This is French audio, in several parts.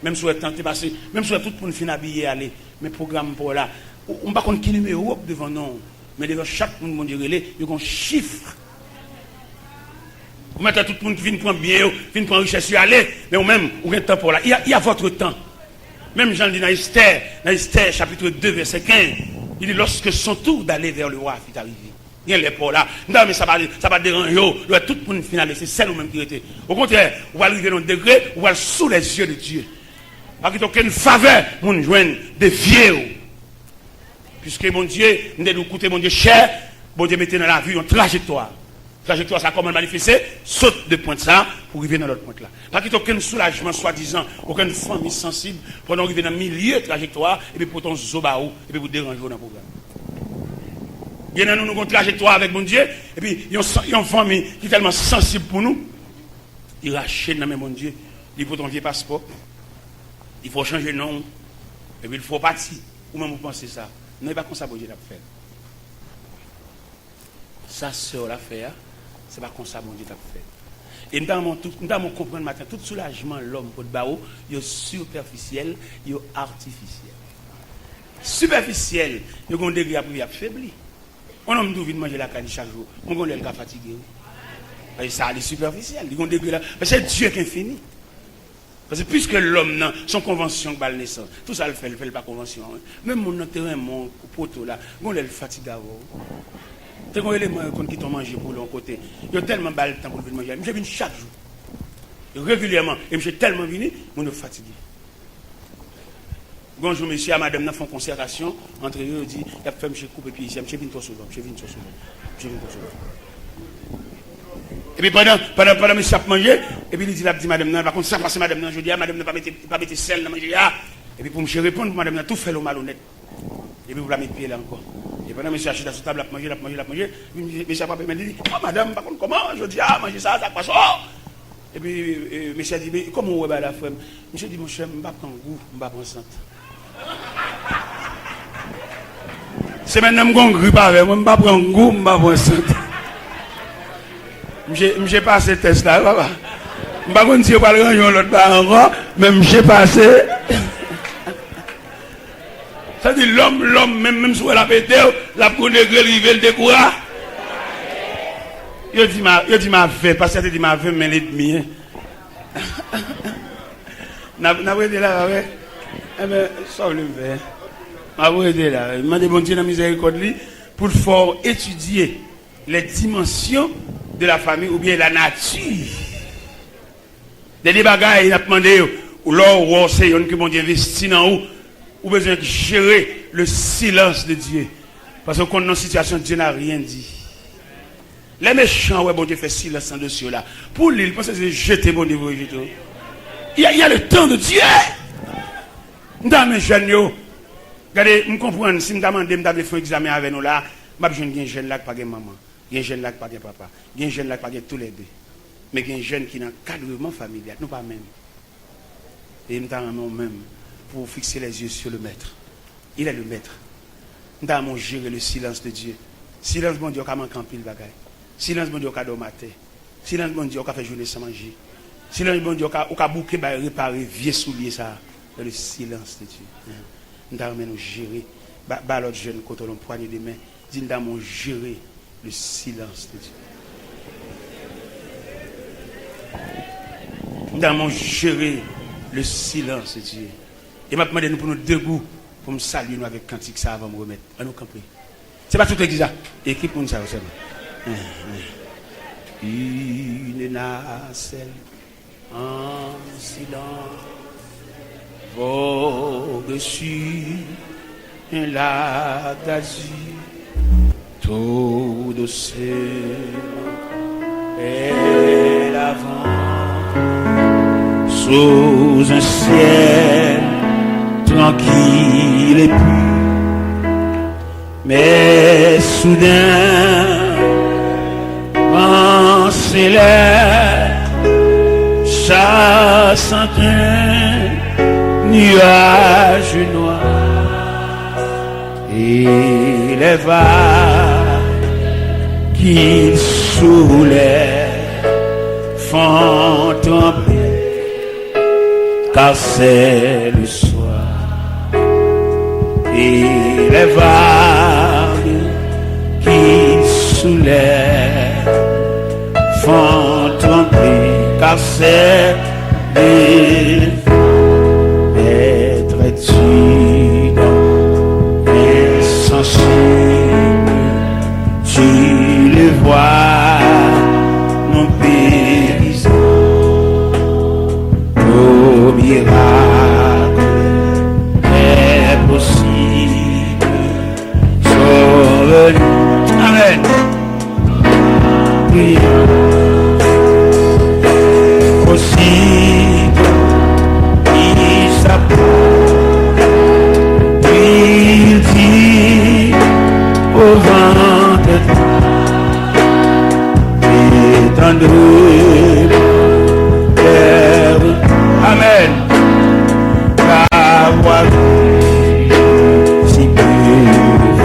même si on est tenté passer, même si tout le monde finit habillé aller, mais programme pour là, on ne va pas qui numéro devant nous, mais devant chaque monde, mon Dieu, il y a un chiffre. Vous mettez tout le monde qui vient prendre bien, qui vient prendre richesse, aller, mais vous-même, vous avez un temps pour là. Il y a votre temps. Même Jean dit dans Esther, chapitre 2, verset 15, il dit lorsque son tour d'aller vers le roi fut arrivé. Il y a les pour là. Non, mais ça va déranger. Tout le monde final, c'est celle ou même qui était. Au contraire, on va arriver dans un degré, on va sous les yeux de Dieu. Parce qu'il n'y a aucune faveur pour nous joindre des vieux. Puisque mon Dieu, nous nous coûter mon Dieu cher, mon Dieu mettez dans la vie une trajectoire. Trajectoire, ça comment manifester, saute de point de ça pour arriver dans l'autre point là. Parce qu'il n'y a aucun soulagement, soi-disant, aucune famille sensible pour arriver dans le milieu de trajectoire et puis pour ton zobaou et puis pour déranger dans le programme. Bien nous avons une trajectoire avec mon Dieu et puis il y a une famille qui est tellement sensible pour nous. Il rachète dans mon Dieu, il faut ton vieux passeport, il faut changer de nom et puis il faut partir. Ou même vous pensez ça. Non, il n'est pas comme ça bon Dieu l'a fait. Ça sœur l'a fait. C'est pas comme ça mon Dieu t'a fait. Et nous avons compris matin, tout soulagement l'homme pour le barreau, il est superficiel, il est artificiel. Superficiel, il y a un degré après affaibli. On a envie de manger la canne chaque jour, on est fatigué. Et ça, c'est superficiel, il y a un degré là. Mais c'est Dieu qui est infini. Parce que puisque l'homme, son convention qui le naissance, tout ça le fait pas convention. Même mon terrain, mon poteau là, on est fatigué. C'est un élément qui t'ont mangé pour l'autre côté. Il y a tellement de temps pour venir manger. Je viens chaque jour. Régulièrement. Et je suis tellement venu, je suis fatigué. Bonjour monsieur, à madame, nous faisons concertation. Entre eux, ils disent, il y a fait M. Coupe et puis ici, je viens trop souvent. Et puis pendant monsieur a mangé, et puis il dit, madame, par contre, ça passe madame, je dis, madame, ne pas mettre sel dans manger. Et puis pour me répondre, madame, tout fait le malhonnête. Et puis vous la mettez pied là encore. Et pendant que monsieur achète sur table, il a mangé. Monsieur a dit, oh madame, par contre, comment? Je dis, manger ça passe. Et puis monsieur a dit, mais comment vous avez la femme? Monsieur dit, mon cher, je ne vais pas prendre goût, je ne vais pas prendre santé. C'est maintenant que je ne pas avec moi, je ne vais pas prendre goût, je ne vais pas prendre santé. J'ai passé le test là, papa. Je ne vais pas dire que je ne vais pas ranger l'autre part encore, mais j'ai passé. Ça dit l'homme, même si elle a pété, la pour degré, il le décourage. Il dit ma vie, parce que dit ma vie, mais l'ennemi. N'a pas été là, ouais. Eh bien, sauve le verre. N'a pas été là. Il m'a dit, bon Dieu, dans la miséricorde, pour fort étudier les dimensions de la famille ou bien la nature. Des bagages, il a demandé, ou l'or, ou c'est que bon Dieu investit dans où. Ou besoin de gérer le silence de Dieu. Parce que quand on est dans une situation, Dieu n'a rien dit. Les méchants, ouais, bon Dieu fait silence en dessus là. Pour lui, il pense que c'est jeter bon Dieu. Il y a le temps de Dieu. Dans mes jeunes, regardez, je comprends, si je demande de faire un examen avec nous là, je vais un jeune là qui n'a pas de maman. Il y a un jeune là qui n'a pas de papa. Il y a un jeune là qui n'a pas de tous les deux. Mais il y a un jeune qui n'a pas d'encadrement familial. Nous pas même. Et nous avons même. Pour fixer les yeux sur le maître. Il est le maître. Nous avons géré le silence de Dieu. Silence, bon Dieu, on a manqué en pile bagaille. Silence, bon Dieu, on a dormaté. Silence, bon Dieu, on a fait journée sans manger. Silence, bon Dieu, on a bouqué, réparer, vieux souliers, ça. Le silence de Dieu. Nous avons géré. L'autre jeune, quand on a poigné des mains, nous avons géré le silence de Dieu. Nous avons géré le silence de Dieu. Et m'a demandé nous pour nous debout pour me saluer nous avec cantique ça avant de me remettre. À nous camper. C'est pas toute l'église là. Équipe pour nous ça aussi. Une nacelle en silence vogue sur un lac d'azur tout doucement et l'avant sous un ciel tranquille et pur, mais soudain, en célèbre, chassant un nuage noir, et les vagues qu'il soulève font trembler car c'est le soir et les vagues qui soulèvent font trembler, car c'est être insensible, tu le vois, non périssant, au miracle est possible, sauve-nous. Amen. Oui. Possible, il s'apporte, il dit au vent étendue, terre. Amen. La voix si pure,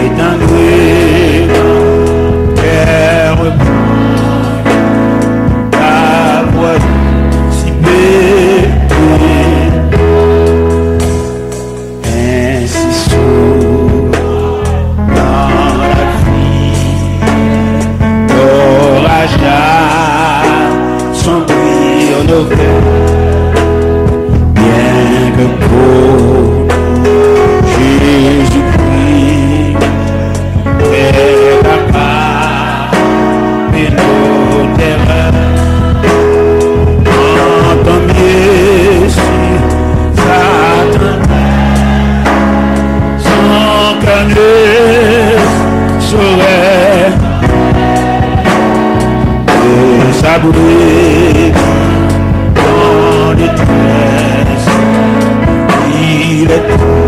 étendue, terre. La voix si pure, ainsi sourd dans la vie, l'orage sombrir nos cœurs, bien que pour Jésus-Christ est capable de nos terreurs. Tant mieux si Satan son cœur ne saurait s'abouler dans détresse. Il est toujours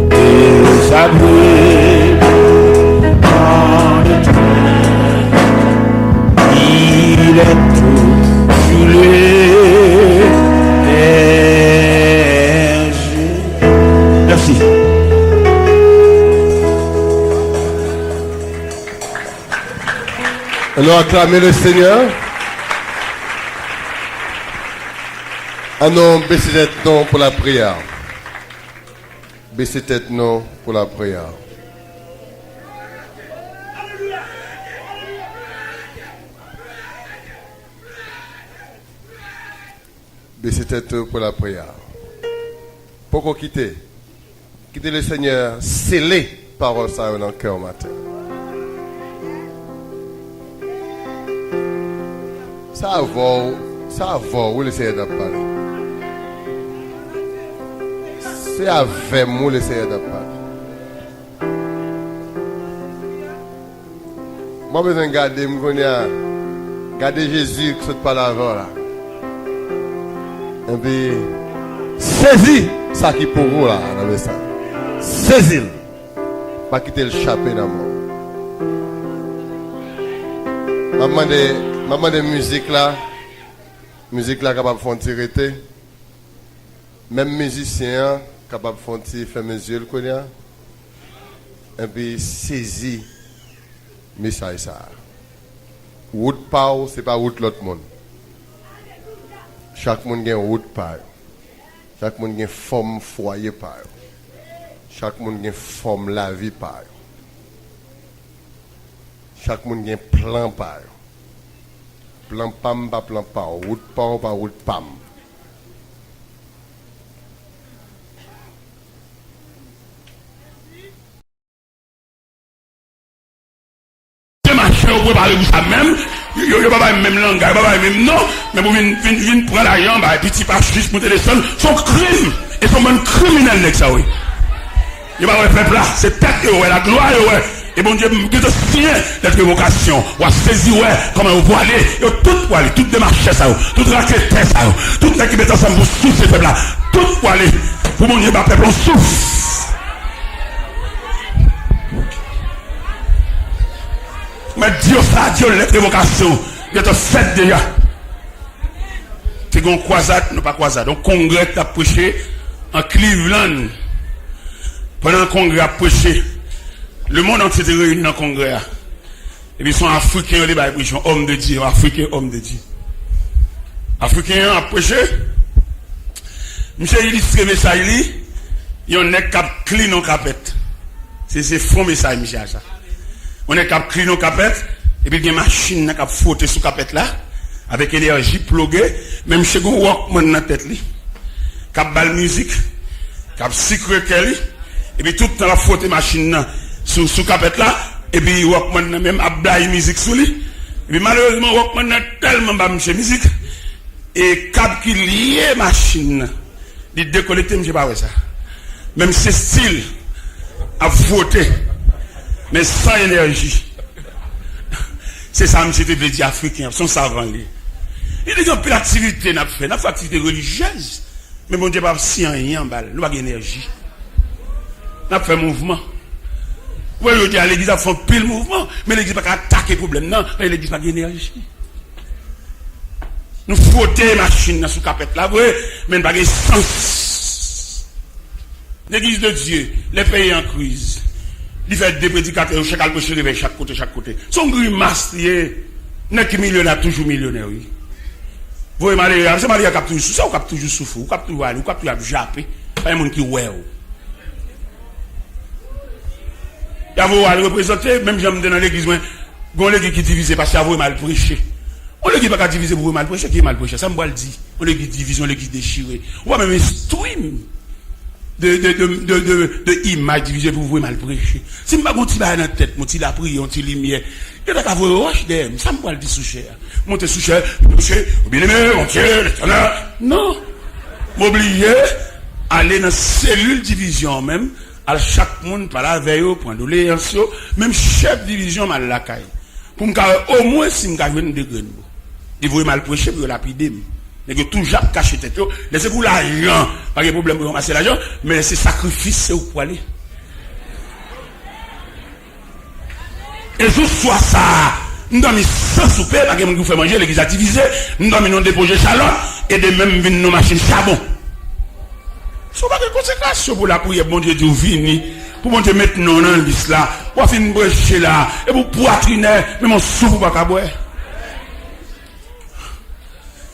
de s'abouler dans détresse. Il est toujours le merci. Allons acclamer le Seigneur. Allons baisser tête non pour la prière. Baisser tête non pour la prière. Baisser tête pour la prière. Pourquoi quitter? Quitter le Seigneur, sceller parole ça dans le cœur matin. Ça va, où le Seigneur de parler. C'est avec moi le Seigneur de parler. Moi, je vais garder Jésus qui saute par l'avant là. Et puis, saisis ça qui est pour vous là, dans le sang. Saisis-le. Pas quitter le chapeau dans le monde. Maman de musique là capable de faire tirer. Même musicien capable de faire mes yeux le connaît. Et puis saisir message ça. Route pas c'est pas route l'autre monde. Chaque monde a une route par. Chaque monde a une forme foyer par. Chaque monde a une forme la vie par. Chaque monde a un plan par. Plan pam, pas plan pa, route pa, pas route pam. Je marche, vous pouvez parler de ça même. Vous pas même langage, pas même non. Mais vous venez prendre l'argent, et puis tu passes juste pour téléphone. Son crime, et son monde criminel, n'est-ce pas, oui. Il va pas faire là, c'est tête, la gloire, ouais. Et bon Dieu, que te signe d'être vocation, ou à saisir, ouais, comment vous pouvez aller, tout aller, tout démarcher ça, tout raqueter ça, tout ce qui met ensemble pour souffler ce peuple-là, tout pour aller, pour mon Dieu, peuple, on souffle. Mais Dieu, ça, Dieu, les vocations, il te fait déjà. C'est qu'on croisade, non pas croisade, donc congrès qui a prêché en Cleveland, pendant le congrès a prêché. Le monde entier est réuni dans le congrès. Et puis, ils sont africains, les prêchent, homme de Dieu, africain, homme de Dieu. Africain a prêché. Monsieur illustré message, il y a un nec cap clean en capette. C'est faux message, monsieur, ça. On est cap clean en capette, et puis il y a une machine qui a frotté sous capette là, avec énergie pluguée, même chez vous, Walkman dans la tête, cap bal musique, cap secret kelly, et puis tout le temps la frotté machine sous capette là, et puis Walkman même a blaye musique sous lui, et puis malheureusement Walkman a tellement bas monsieur musique, et cap qui lié machine, il décollecté, je sais pas ça. Même ce style a frotté, mais sans énergie. C'est ça, monsieur, te dit africain, son savant. Il y a une activité, n'a fait activité religieuse, mais mon Dieu, pas si rien en balle, nous avons énergie. N'a fait mouvement. Oui, je dis à l'église, a fait pile mouvement, mais l'église n'a pas attaquer le problème, non, l'église n'a pas d'énergie. Nous frottons les machines sous capette là, oui, mais nous n'avons pas de sens. L'église de Dieu, les pays en crise, il fait des prédicateurs, chaque côté, chaque côté. Son grimace, n'est que millionnaire, toujours millionnaire, oui. Vous voyez, c'est Maria qui a toujours souffert, ou qui a toujours souffert, ou qui a toujours aller, ou qui a toujours jappé. Pas un monde qui ouais. Il y a vous aller représenter, même j'aime dans l'église, on l'église qui divise parce qu'il y a mal prêché. On l'église pas diviser pour mal prêcher, qui est mal prêché, ça me va le dire. On l'église division, l'église déchirée. On va même stream de image divisée pour vous mal prêcher. Si je ne pas un petit dans la tête, mon petit la prière, un petit lumière, il y a des roches d'air, ça me va le dire sous cher. Monter sous cher, bien aimé, mon Dieu, l'éternel. Non. M'oublier, aller dans la cellule division même, à chaque monde par la veille, point de l'éance, même chef division mal la caille. Pour me au moins si me gagne de graines. Il vous mal prêcher pour lapider. Mais que tout Jacques caché tête, laissez vous l'argent, pas de problème pour ramasser l'argent, mais laissez sacrifice c'est où pour aller. Et juste soit ça, nous avons mis 100 souper, parce que nous faisons manger, l'église a divisé, nous avons déposé chalot, et de même venir nos machines charbon. Ce n'est pas de conséquences pour la prière, bon Dieu, Dieu vini, pour mon Dieu mettre nous dans l'islam, pour faire une brèche là, et pour poitriner, mais mon souffle pas qu'à boire.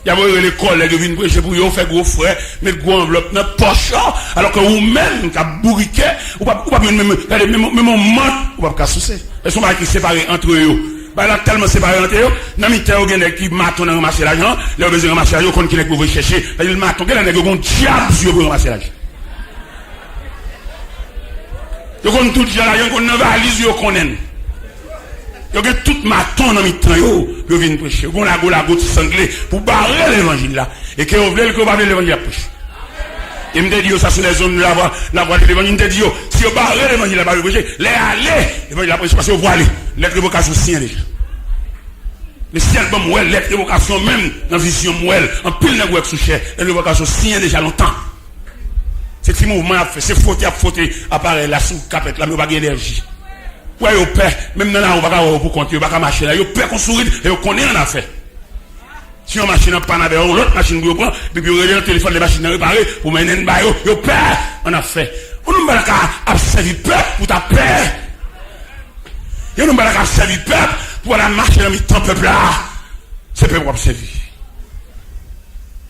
Il y a les collègues qui viennent prêcher pour eux, faire gros frère, mettre gros enveloppe dans la poche, alors que vous-même, qui avez bourriqué, ou pas même mon manque, ou pas soucier. Ils sont pas séparés entre eux. Bah là, tellement séparés entre eux, dans le temps, il y a qui maton dans ramasser l'argent, les besoin de ramasser l'argent, qu'on qui est pour chercher, le maton, il y a des gens qui diable sur pour ramasser l'argent. Ils ont tout l'argent, qu'on n'a pas valise, ils connaissent. Il y a tout maton dans le temps, ils viennent prêcher. Ils ont la goutte sanglée pour barrer l'évangile là. Et qu'ils veulent que vous barrez l'évangile à prêcher. Et me dit, ça sur les zones de la voie de l'évangile, me dit, si vous barrez l'évangile à prêcher, les aller, l'évangile à prêcher, parce que vous voyez, lettre d'évocation sien déjà. Le ciel bon mouel, lettre d'évocation même, dans la vision mouel, en pile de sous cher, lettre d'évocation sien déjà longtemps. C'est ce mouvement a fait, c'est fauté, apparaît là sous capette, là, mais pas d'énergie. Ouais, au père, même dans la, on va pas pour compter, on va pas marcher là, au père qu'on sourit, et on connaît en affaire. Si on machine en panne avec l'autre machine pour prendre, puis on regarde le téléphone, les machines réparées, pour mener une baille, au père, on a fait. On nous met à servir peuple pour ta paix. Et on nous met à servir peuple pour la marcher dans le temps peuple là. C'est peuple pour servir.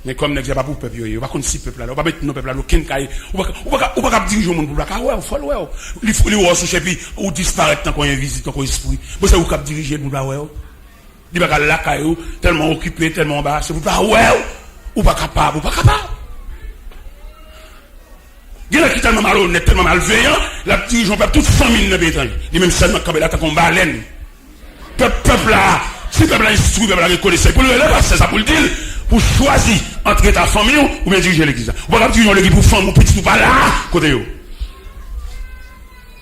Mais comme n'est pas pour peuple, on va connaître si peuple là, on va mettre nos peuples là, on va pas diriger le monde pour la car ouais, faut ouais. Il faut les voir sur puis ou disparaître tant qu'on y a visite, tant qu'on esprit. Vous savez où cap diriger le monde là ouais. Il va la caillou tellement occupé, tellement bas, c'est pour pas ouais ou pas capable, Il y a qui tellement malhonnête, tellement malveillant, la dirigeant peuple tout 100 000 dans bétail. Il même seulement comme là tant qu'on baleine. Peuple là, si peuple là instruit, peuple là reconnaît, pour le c'est ça pour le dire. Pour choisir entre ta famille ou bien diriger l'église. Ou pas diriger l'église pour femme ou petit ou pas là, côté yo.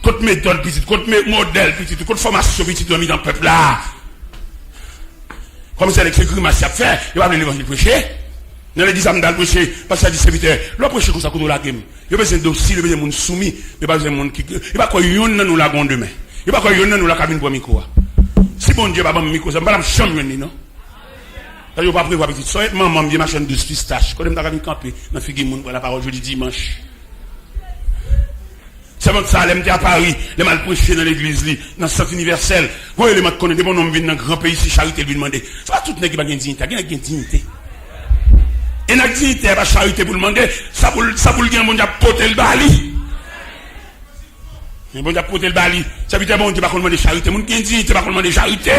Côté méthode petit, côté modèle petit, côté formation petit dans le peuple là. Comme c'est l'écrit grimace à faire, il va venir l'évangile prêcher. Dans l'église à me prêcher, parce que c'est serviteur, le prêcher comme ça qu'on nous la game. Il y a besoin de docile, il y a besoin de monde soumis, il y a besoin de monde qui. Il n'y a pas quoi yon nous la gon demain. Il n'y a pas quoi yon nous la cabine pour micro. Si bon Dieu va me micro, ça me pas la chambre non. Je ne vais pas prévoir petite soeur, maman vient ma chaîne 12 pistaches. Quand je vais camper dans Figuimoun pour la parole jeudi dimanche. C'est bon ça, elle à Paris, les mal prêché dans l'église, dans le centre universel. Vous voyez, les mal connaissent des bons hommes viennent dans un grand pays, si charité lui demander. Ça va tout le monde qui a une dignité, il y a une dignité. Et la dignité, pas charité pour demander, ça pour le gain, bon Dieu, porter le bali. Bon Dieu, porter le bali. Ça veut dire bon Dieu, pas qu'on demande charité. Mon qui a une dignité, pas qu'on demande charité.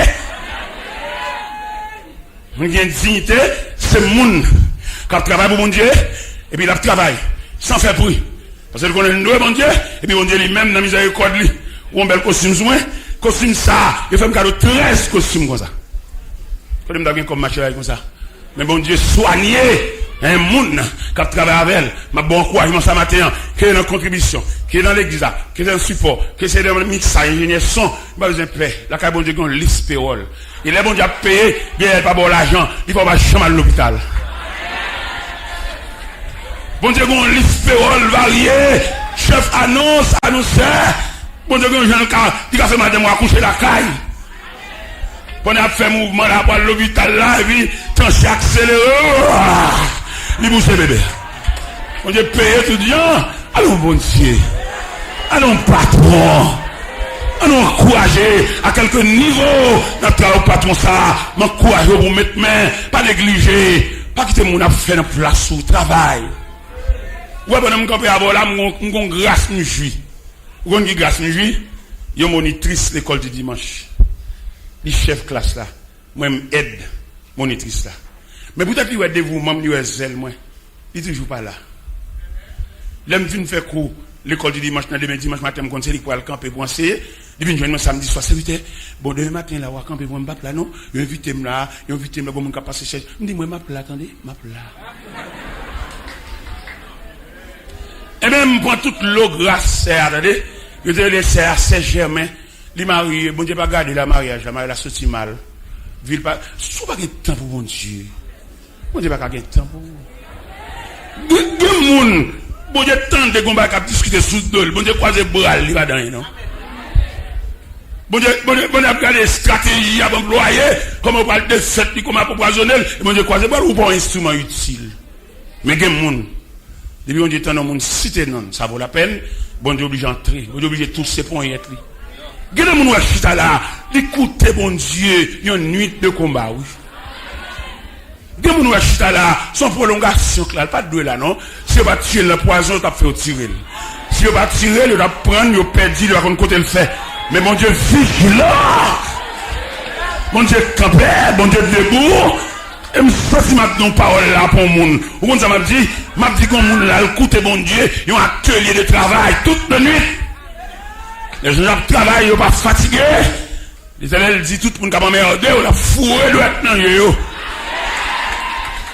Mon qui a une dignité, c'est mon qui travaille pour mon Dieu, et puis il travaille, sans faire bruit. Parce que qu'on a une bon Dieu, et puis bon Dieu lui-même, dans la miséricorde, lui, ou un bel costume soin, costume ça, il fait un cadeau 13 costumes comme ça. Quand même d'avoir comme machin comme ça. Mais bon Dieu, soigner un monde qui travaille avec elle, ma bon encouragement ça matin, qui est dans la contribution, qui est dans l'église, qui est dans le support, qui est dans le mixage, ingénieur son, il va besoin de paix. La bon Dieu, on liste payroll. Il est bon Dieu à payer, bien, il pas bon l'argent, il faut pas chambre à l'hôpital. Bon Dieu, on liste payroll varié, chef annonce, annonceur. Bon Dieu, on jeune qui a fait madame à coucher la caille. On a fait mouvement là pour l'hôpital là, et puis, tranché accéléré. Il bouge bébé. Bon Dieu, paye étudiant. Allons, bon Dieu. Allons, patron. Allons, encourager à quelques niveaux. Notre patron, ça, m'encourager pour mettre main, pas négliger. Pas quitter mon affaire dans place où travail. Ouais, bon, je suis à là, je suis grâce me juit. Vous avez grâce me juit, je monitrice l'école du dimanche. Les chefs classe là, moi je aide monitrice là. Mais peut-être qu'il y a des dévouement, il y a zèle, moi. Il n'est toujours pas là. L'aime vient faire cours l'école du dimanche, demain dimanche matin, je conseille pour aller camper pour enseigner. Il vient joindre samedi soir, c'est 8h. Bon, demain matin, là, on va camper pour me battre là, non? Il invite là, pour me passer chez. Je dis, moi, je m'appelle là, attendez, je m'appelle là. Et même, je prends toute l'eau grasse, attendez. Je dis, les sœurs, c'est Germain. Les mariés, bon Dieu, pas garder la mariage la sorti mal. Ville pas. Sous pas de temps pour bon Dieu. Bon Dieu, pas de temps pour. Deux moun. Bon Dieu, tant de combats qui discuter sous dol. Bon Dieu, croiser bras, il va dans non. Bon Dieu, a regardé stratégie à employer. Comment on parle de cette, comment on empoisonner. Bon Dieu, croiser bras ou pas un instrument utile. Mais deux moun. Depuis on dit tant de monde cité non, ça vaut la peine. Bon Dieu, obligé d'entrer. Bon Dieu, obligé de tous ces points y être. Gardez mon chita là, écoutez bon Dieu, il y a une nuit de combat, oui. Gardez mon chita là, sans prolongation, là, pas de deux là, non. Si vous pas tirer le poison, tu as fait tirer. Si vous pas tirer, vous avez prendre, vous perdu, vous avez côté le fait. Mais mon Dieu, vigilant. Mon Dieu, campé, mon Dieu, debout. Et je suis maintenant parole là pour le monde. Vous comprenez ça m'a dit qu'on monde là, écoutez bon Dieu, il y a un atelier de travail toute la nuit. Les gens qui travaillent, ils ne sont pas fatigués. Les élèves disent tout le monde qui a merdé, on a fourré le dans yo.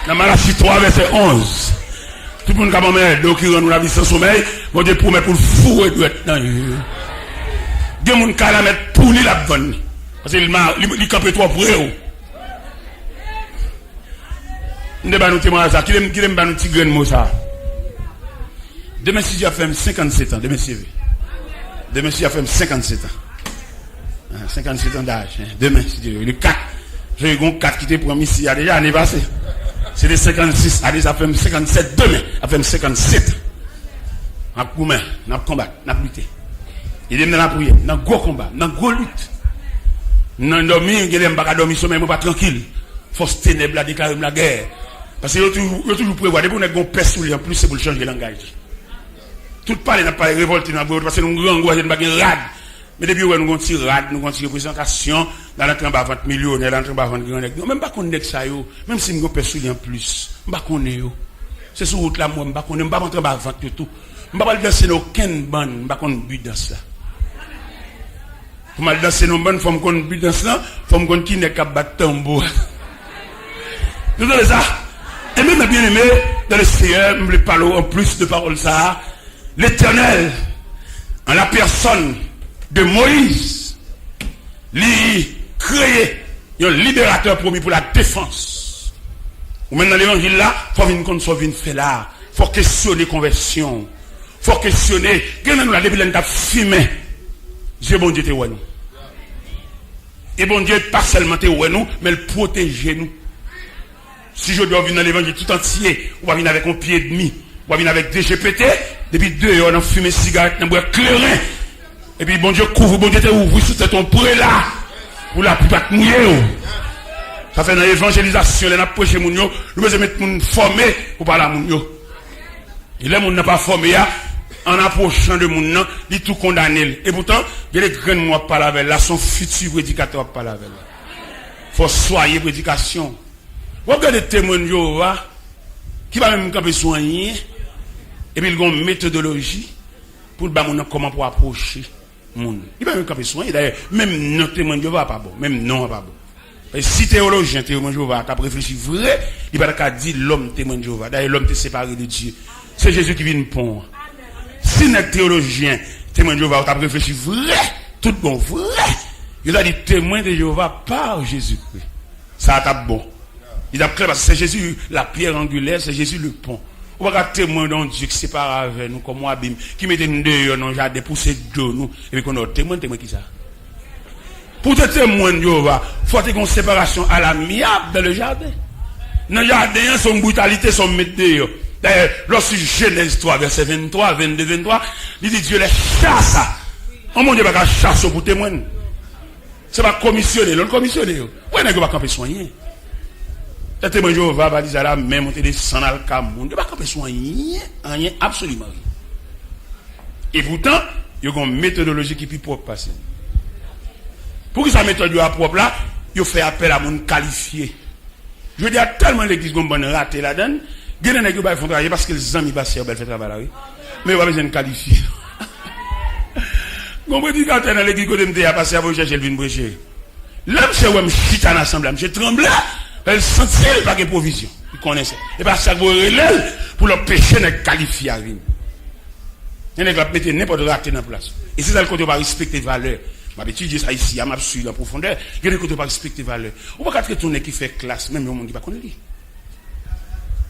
Dans Malachie 3, verset 11. Tout le monde qui a merdé, qui rend la vie sans sommeil, bon Dieu promet pour le fourrer le dans yo. Des gens qui la mettre pour lui la bonne. Parce qu'il campe trop pour eux. Nous devons nous témoigner ça. Qui aime nous tigrer de mots ça? Demain, si j'ai fait 57 ans, demain, si Demain, si j'ai fait 57 ans. 57 ans d'âge. Demain, si Dieu. Le 4. J'ai eu 4 qui étaient pour ici. Il y a déjà année passée. C'est les 56. À déjà fait 57. Demain, à fait 57. On a combat, on a combattu, on a lutté. Il est dans la prière, dans le gros combat, dans le gros lutte. Dans dormir, il n'aime pas dormir sommeil, pas tranquille. Force ténèbres a déclaré la guerre. Parce que vous toujours prévoir, depuis qu'on a un père sous lui, en plus, c'est pour changer le langage. Tout parler n'a pas révolté dans le parce que nous avons un rad. Mais depuis nous avons un rad, nous avons une représentation dans l'entrée de 20 millions, dans l'entrée de 20 grand. Même pas qu'on est ça, même si nous avons un père sous lui en plus, pas qu'on est. C'est sur route là, moi, je ne vais pas rentrer dans 20 tout. Je ne vais pas danser dans aucune bande, je ne vais pas but dans cela. Pour danser dans une bande, il faut qu'on but dans cela, il faut qu'on qui n'est qu'à battre tambour. Vous savez ça? Et même bien aimé, dans le Seigneur, je me parle en plus de paroles ça. L'Éternel, en la personne de Moïse, lui créé un libérateur promis pour la défense. Ou même dans l'évangile là, il faut venir contre ce vin fait là. Il faut questionner conversion. Il faut questionner. Quand nous la depuis l'année fumé, Dieu bon Dieu te ouais nous. Et bon Dieu pas seulement te ouais nous, mais le protéger nous. Si je dois venir dans l'évangile tout entier, on va venir avec un pied et demi, on va venir avec des GPT, Depuis 2 heures, on a fumé cigarette, on a boit clairin. Et puis bon Dieu couvre, bon Dieu te ouvre sous ton pré là. Pour la plupart mouiller. Ça fait dans l'évangélisation, on a prêché moun yo, nous besoin mettre moun formé pour parler à moun yo. Et là moun n'a pas formé en approchant de moun nan, il tout condamné. Et pourtant, il y a des grands mots parler avec là, son futur prédicateur parler avec là. Faut soigner prédication. Vous regardez témoins de Jéhovah qui va même camper soigner et puis ils ont une méthodologie pour le moun comment pour approcher moun. Il va même camper soigner d'ailleurs même non témoin de Jéhovah pas bon, même non pas bon. Et si théologien témoin de Jéhovah a réfléchi vrai, il va pas dire l'homme témoin de Jéhovah. D'ailleurs l'homme est séparé de Dieu. C'est Jésus qui vient pour. Si notre théologien témoin de Jéhovah a réfléchi vrai, tout bon vrai, il a dit témoin de Jéhovah par Jésus-Christ. Ça a été bon. Il a clair parce que c'est Jésus la pierre angulaire, c'est Jésus le pont. On va témoin d'un Dieu qui sépare avec nous comme moi bim, qui mettait nous dehors dans le jardin pour ces deux nous et puis qu'on a témoin qui ça. Pour te témoin de Jéhovah, il faut qu'il y ait une séparation à l'amiable dans le jardin. Dans le jardin, son brutalité, son mettre dehors. D'ailleurs, lorsque Genèse 3, verset 23, 22, 23, il dit Dieu les chasse. Oh mon Dieu, il va chasser pour témoigner. C'est pas commissionné, l'on commissionné. Ouais, n'est-ce pas camper soigner. Le témoin de Jéhovah va dire là, même monter des sang dans le Cameroun. Il va camper soigner, rien, absolument rien. Et pourtant, il y a une méthodologie qui est plus propre passer. Pour que sa méthode soit propre là, il fait appel à mon qualifié. Je veux dire, tellement l'église qu'on bonne raté là-dedans, il y a des gens qui font travailler parce que les amis passent au bel fait travail là, oui. Mais il va besoin de qualifier. Mon prédicateur dans l'église côté me a passé à vous chercher le vin prêcher. L'homme c'est où me chita dans l'assemblée, je tremblais, elle sentait pas de provision. Il connaissait. Et parce que vous relève pour le péché n'est qualifié à vin. Il ne va pas mettre n'importe raté dans la place. Et c'est ça le côté va respecter les valeurs. Je vais étudier ça ici, je vais suivre en profondeur. Il y a des côtés va respecter les valeurs. On va pas tourner qui fait classe, même le monde qui va connaître.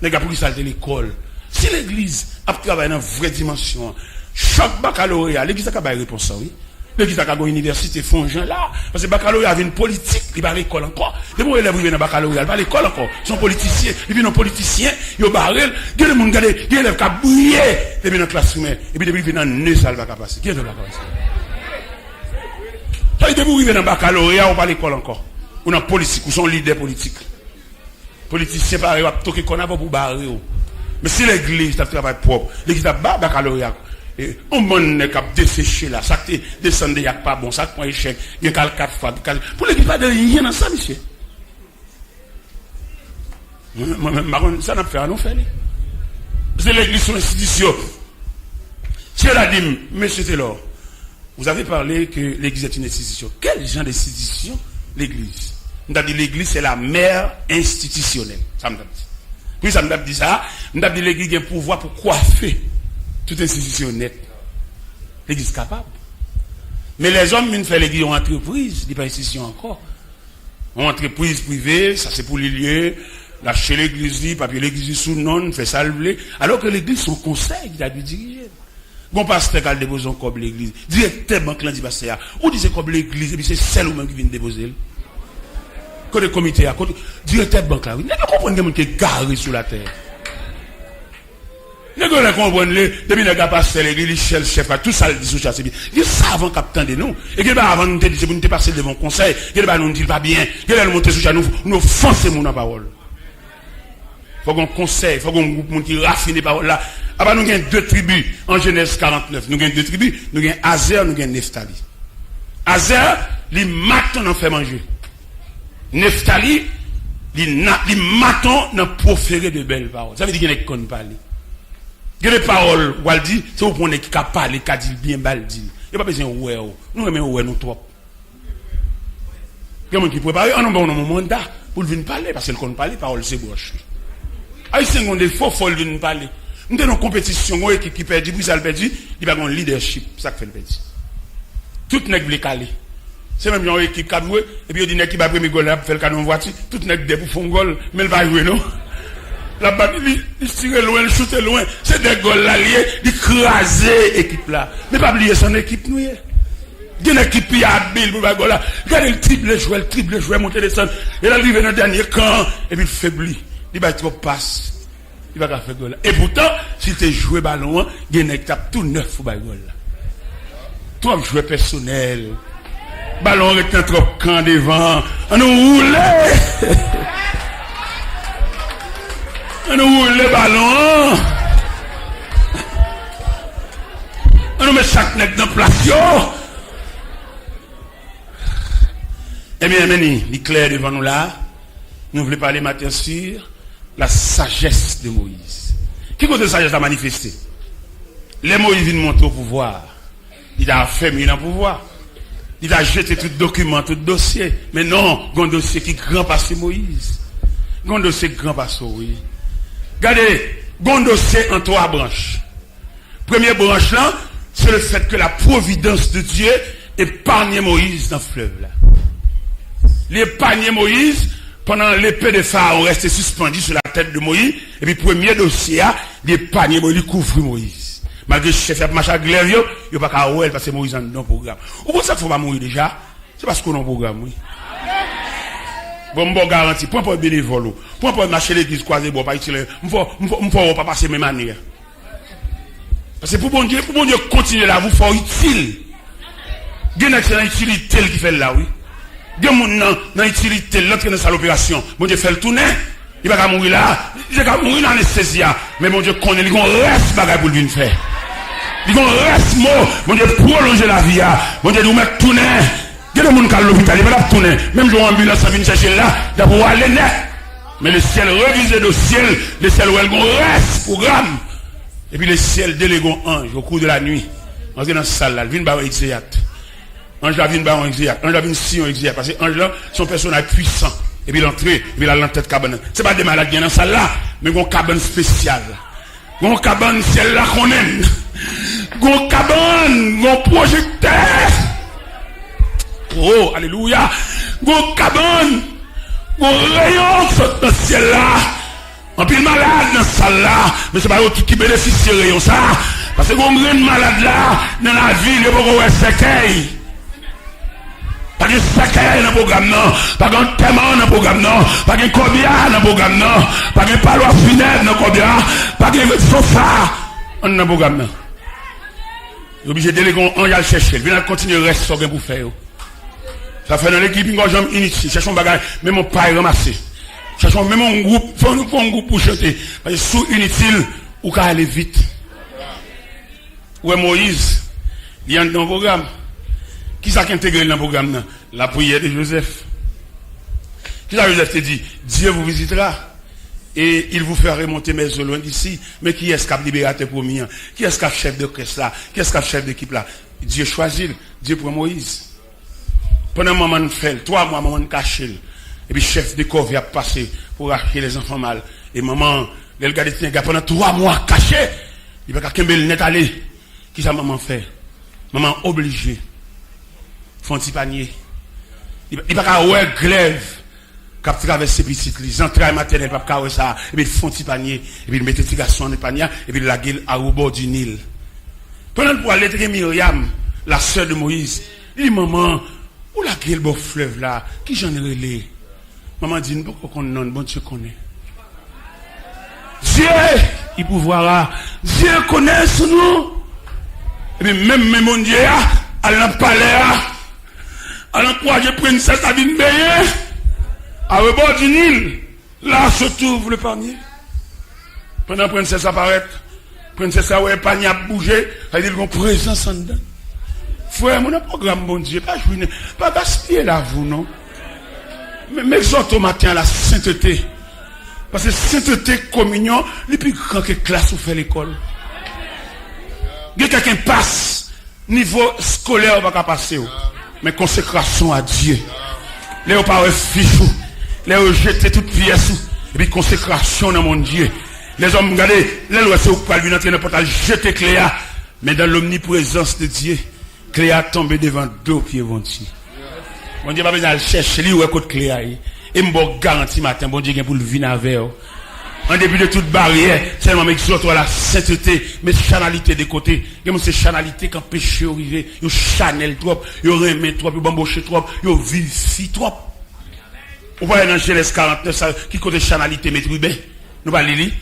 Les gars pour qui ça l'école. Si l'église a travaillé dans une vraie dimension, chaque baccalauréat, l'église a pas réponse ça, oui. L'église a une université font gens là, parce que le baccalauréat a une politique, il va à l'école encore. Les gens élèves viennent dans le baccalauréat, ils vont à l'école encore. Ils sont politiciens, ils viennent en politiciens, ils ont barré, il y a des gens qui ont des élèves qui ont brillé, ils viennent dans la classe humaine, et puis ils viennent dans le nez, ça va passer. Qui est dans le baccalauréat? Ça veut dire que vous vivez dans le baccalauréat, on va à l'école encore. Ou dans la politique, ou sont leaders politiques. Politiciens, pareil, on va toquer qu'on a pas pour barrer. Mais si l'église a travail propre, l'église a pas baccalauréat, on ne peut pas dessécher là, ça qui descend de pas bon, ça qui est échec, il y a 4 fois. Pour l'église, pas de rien dans ça, monsieur. Ça n'a pas fait à nous faire. C'est l'église, son institution. Si elle a dit, monsieur Taylor, vous avez parlé que l'église est une institution. Quel genre d'institution l'église? On a dit l'église c'est la mère institutionnelle. Ça me dit. Puis ça me dit ça. On a dit l'église a un pouvoir pour coiffer toute institution nette. L'église est capable. Mais les hommes, ils font l'église en entreprise, ils pas institution encore. En entreprise privée, ça c'est pour les lieux. Lâcher l'église, papier l'église sous non, fait ça le blé. Alors que l'église, son conseil, il a dû diriger. Bon pasteur qui a déposé un cob l'église, directement clan dit pasteur, ou dit c'est comme l'église, et puis c'est celle ou même qui vient déposer. Quand le comité a côté, directeur banque là, vous comprenez que qui est garé sur la terre. Vous comprenez, depuis le gars pasteur l'église, le chef, tout ça le dit sur chasse bien. Il ça avant capitaine de nous. Et qu'il va avant nous dire, vous nous passer devant conseil, qu'il va nous dire pas bien, qu'il va nous monter sur chasse, nous foncer mon parole. Faut qu'on conseil, faut qu'on groupe qui raffine les paroles là. Ah nous avons 2 tribus en Genèse 49. Nous avons 2 tribus, nous avons Azer, nous avons Nephtali. Azer, les matons n'en fait manger. Nephtali, les matons n'en proférer de belles paroles. Ça veut dire qu'il y a des connes parler. Il y a des paroles, où elle dit, c'est où on est qui a parlé, qui a dit bien, bal dit. Il n'y a pas besoin de ouais, nous aimons ouais, nous trop. Il y a des gens qui préparent, on a un mandat pour venir parler, parce qu'ils ne parler, parole c'est broche. Ah, c'est un défaut, il faut venir parler. Nous avons une compétition, une équipe qui perd, puis ça le perd, il va avoir un leadership, c'est ça qui fait le perdre. Tout n'est pas calé. C'est même une équipe qui a joué, et puis il y a une équipe qui a pris le goal, fait le canon voiture, tout n'est pas pour faire un goal, mais il va jouer, non? La balle, il tire loin, il shoot loin, c'est des goals là, il écrase l'équipe là. Mais pas oublier son équipe, nous. Il y a une équipe qui a habile pour le goal là. Regardez le triple joueur, monter descendre, et là, il arrive dans le dernier camp, et puis il faiblit. Il va trop passe. il va pas faire gol. Et pourtant, si tu joué ballon, il y a tape tout neuf pour gol là. Toi, joueur personnel. Ballon est un trop camp devant. On nous roule. On nous roule le ballon. On nous met chaque nec dans place. Eh bien, il est clair devant nous là. Nous voulons parler matin sur la sagesse de Moïse. Qui côté sagesse a manifesté? Les Moïse viennent monter au pouvoir. Il a affermi dans le pouvoir. Il a jeté tout document, tout dossier. Mais non, il y a un dossier qui est grand passé Moïse. Il y a un dossier grand passé, oui. Regardez, il y a un dossier en 3 branches. Première branche là, c'est le fait que la providence de Dieu épargne Moïse dans le fleuve là. L'épargne Moïse, pendant l'épée de Pharaon restait suspendue sur la tête de Moïse, et puis premier dossier, l'épargne Moïse, il couvre Moïse. Malgré le chef de machin glaive, il n'y a pas qu'à ouer parce que Moïse est dans le programme. Ou pour ça qu'il ne faut pas mourir déjà? C'est parce qu'on est dans le programme, oui. Bon, bon garantie, point pour bénévole, point pour marcher l'église croisée, bon, pas utile, il faut pas passer même année. Parce que pour bon Dieu continuer là, vous faut utile. Il y a une excellente utilité qui fait là, oui. Il y a un gens dans l'utilité, l'autre dans sa l'opération. Bon Dieu fait le tourner, il va pas mourir là, il va pas mourir dans l'anesthésie. Mais bon Dieu connaît, il y a un reste bagaille pour le venir faire. Il y a un reste mot, bon Dieu prolonger la vie. Bon Dieu nous met tourner. Il y a des gens qui sont à l'hôpital, il va pas tourner. Même si l'ambulance vient chercher là, d'abord aller net. Mais le ciel révisé le ciel où il y a un reste programme. Et puis le ciel délègue un ange au cours de la nuit. On est dans la salle là, il vient par exéate. Ange là vient par exéate. Ange là vient si on exéate. Parce que ange là, son personnage puissant. Et puis l'entrée, et puis la tête cabane. C'est pas des malades qui sont dans la salle là, mais une cabane spéciale. Une cabane ciel là qu'on aime. Une cabane, un projecteur. Oh, alléluia. Une cabane, un rayon dans le ciel là. En pile malade dans cette salle là, mais c'est pas eux qui bénéficient de rayon ça. Parce que quand on est malade là, dans la ville, il n'y a pas de cercueil. Pas de cercueil dans le programme, non. Pas de témoin dans le programme, non. Pas de combien dans le programme, non. Pas de palois funèbre dans le combien. Pas de sofa dans le programme, non. Il est obligé de déléguer, on y a le chercher. Il vient continuer le reste pour faire. Ça fait dans l'équipe, une jambe inutile. Cherchons bagage, même mon paille ramassé. Cherchons même un groupe, faut nous un groupe pour chanter. Parce que sous inutile, ou qu'à aller vite. Ouais, Moïse, il y a dans le programme. Qui ça qui intègre dans le programme? La prière de Joseph. Qui ça Joseph te dit? Dieu vous visitera et il vous fera remonter mes eaux loin d'ici. Mais qui est-ce qui a libérateur premier? Qui est-ce qui a chef de caisse là? Qui est-ce qui a chef d'équipe là? Dieu choisit, Dieu pour Moïse. Pendant un moment de fait, 3 mois, moment de cacher. Et puis chef de corps vient passer pour acheter les enfants mal. Et maman, elle regarde pendant 3 mois caché. Il va qu'à le net aller. Qui ça maman fait? Maman obligée. Font un petit panier. Il va qu'à ouais glaive. Quand traverse ses petites, les entrailles maternelles, pas qu'à ça. Et puis ils font un petit panier. Et puis ils mettent un petit garçon dans le panier. Et puis la gueule à au bord du Nil. Pendant pour aller traiter Myriam, la sœur de Moïse, il dit maman, où la gueule beau fleuve là? Qui j'en ai relé? Maman dit, pourquoi qu'on non, bon Dieu connaît. Dieu, il pouvoir, Dieu connaît son nom. Et puis même mon Dieu, à l'empalais, à l'encourager princesse à venir baigner, à rebord du Nil, là se trouve le panier. Pendant que la princesse apparaît, princesse a ouais panier a bougé, elle dit qu'on présence en dedans. Frère, mon programme, bon Dieu, pas gaspiller là, vous, non? Mais exhorte au matin à la sainteté. Parce que sainteté, communion, le plus grand que classe où fait l'école. Il y a quelqu'un passe, niveau scolaire, on va pas passer. Mais consécration à Dieu. Les on pas fichou. Les on jeter toute pièce. Et puis consécration dans mon Dieu. Les hommes, regardez, les lois, c'est au pas lui entrer n'importe jeter Cléa. Mais dans l'omniprésence de Dieu, Cléa tombe devant 2 pieds ventis. Bon Dieu va besoin de chercher lui ou écoute Cléa. Et me garantie matin, bon Dieu pour le venir avec. En début de toute barrière, seulement m'exhorte à la sainteté, mais chanalité de côté. Il y a ces chanalités quand péché arrivé, il chanel trop, il remet trop, il bamboche trop, il vivifie trop. Vous voyez dans Genèse 49, qui côté chanalité, mais bien, nous pas lire.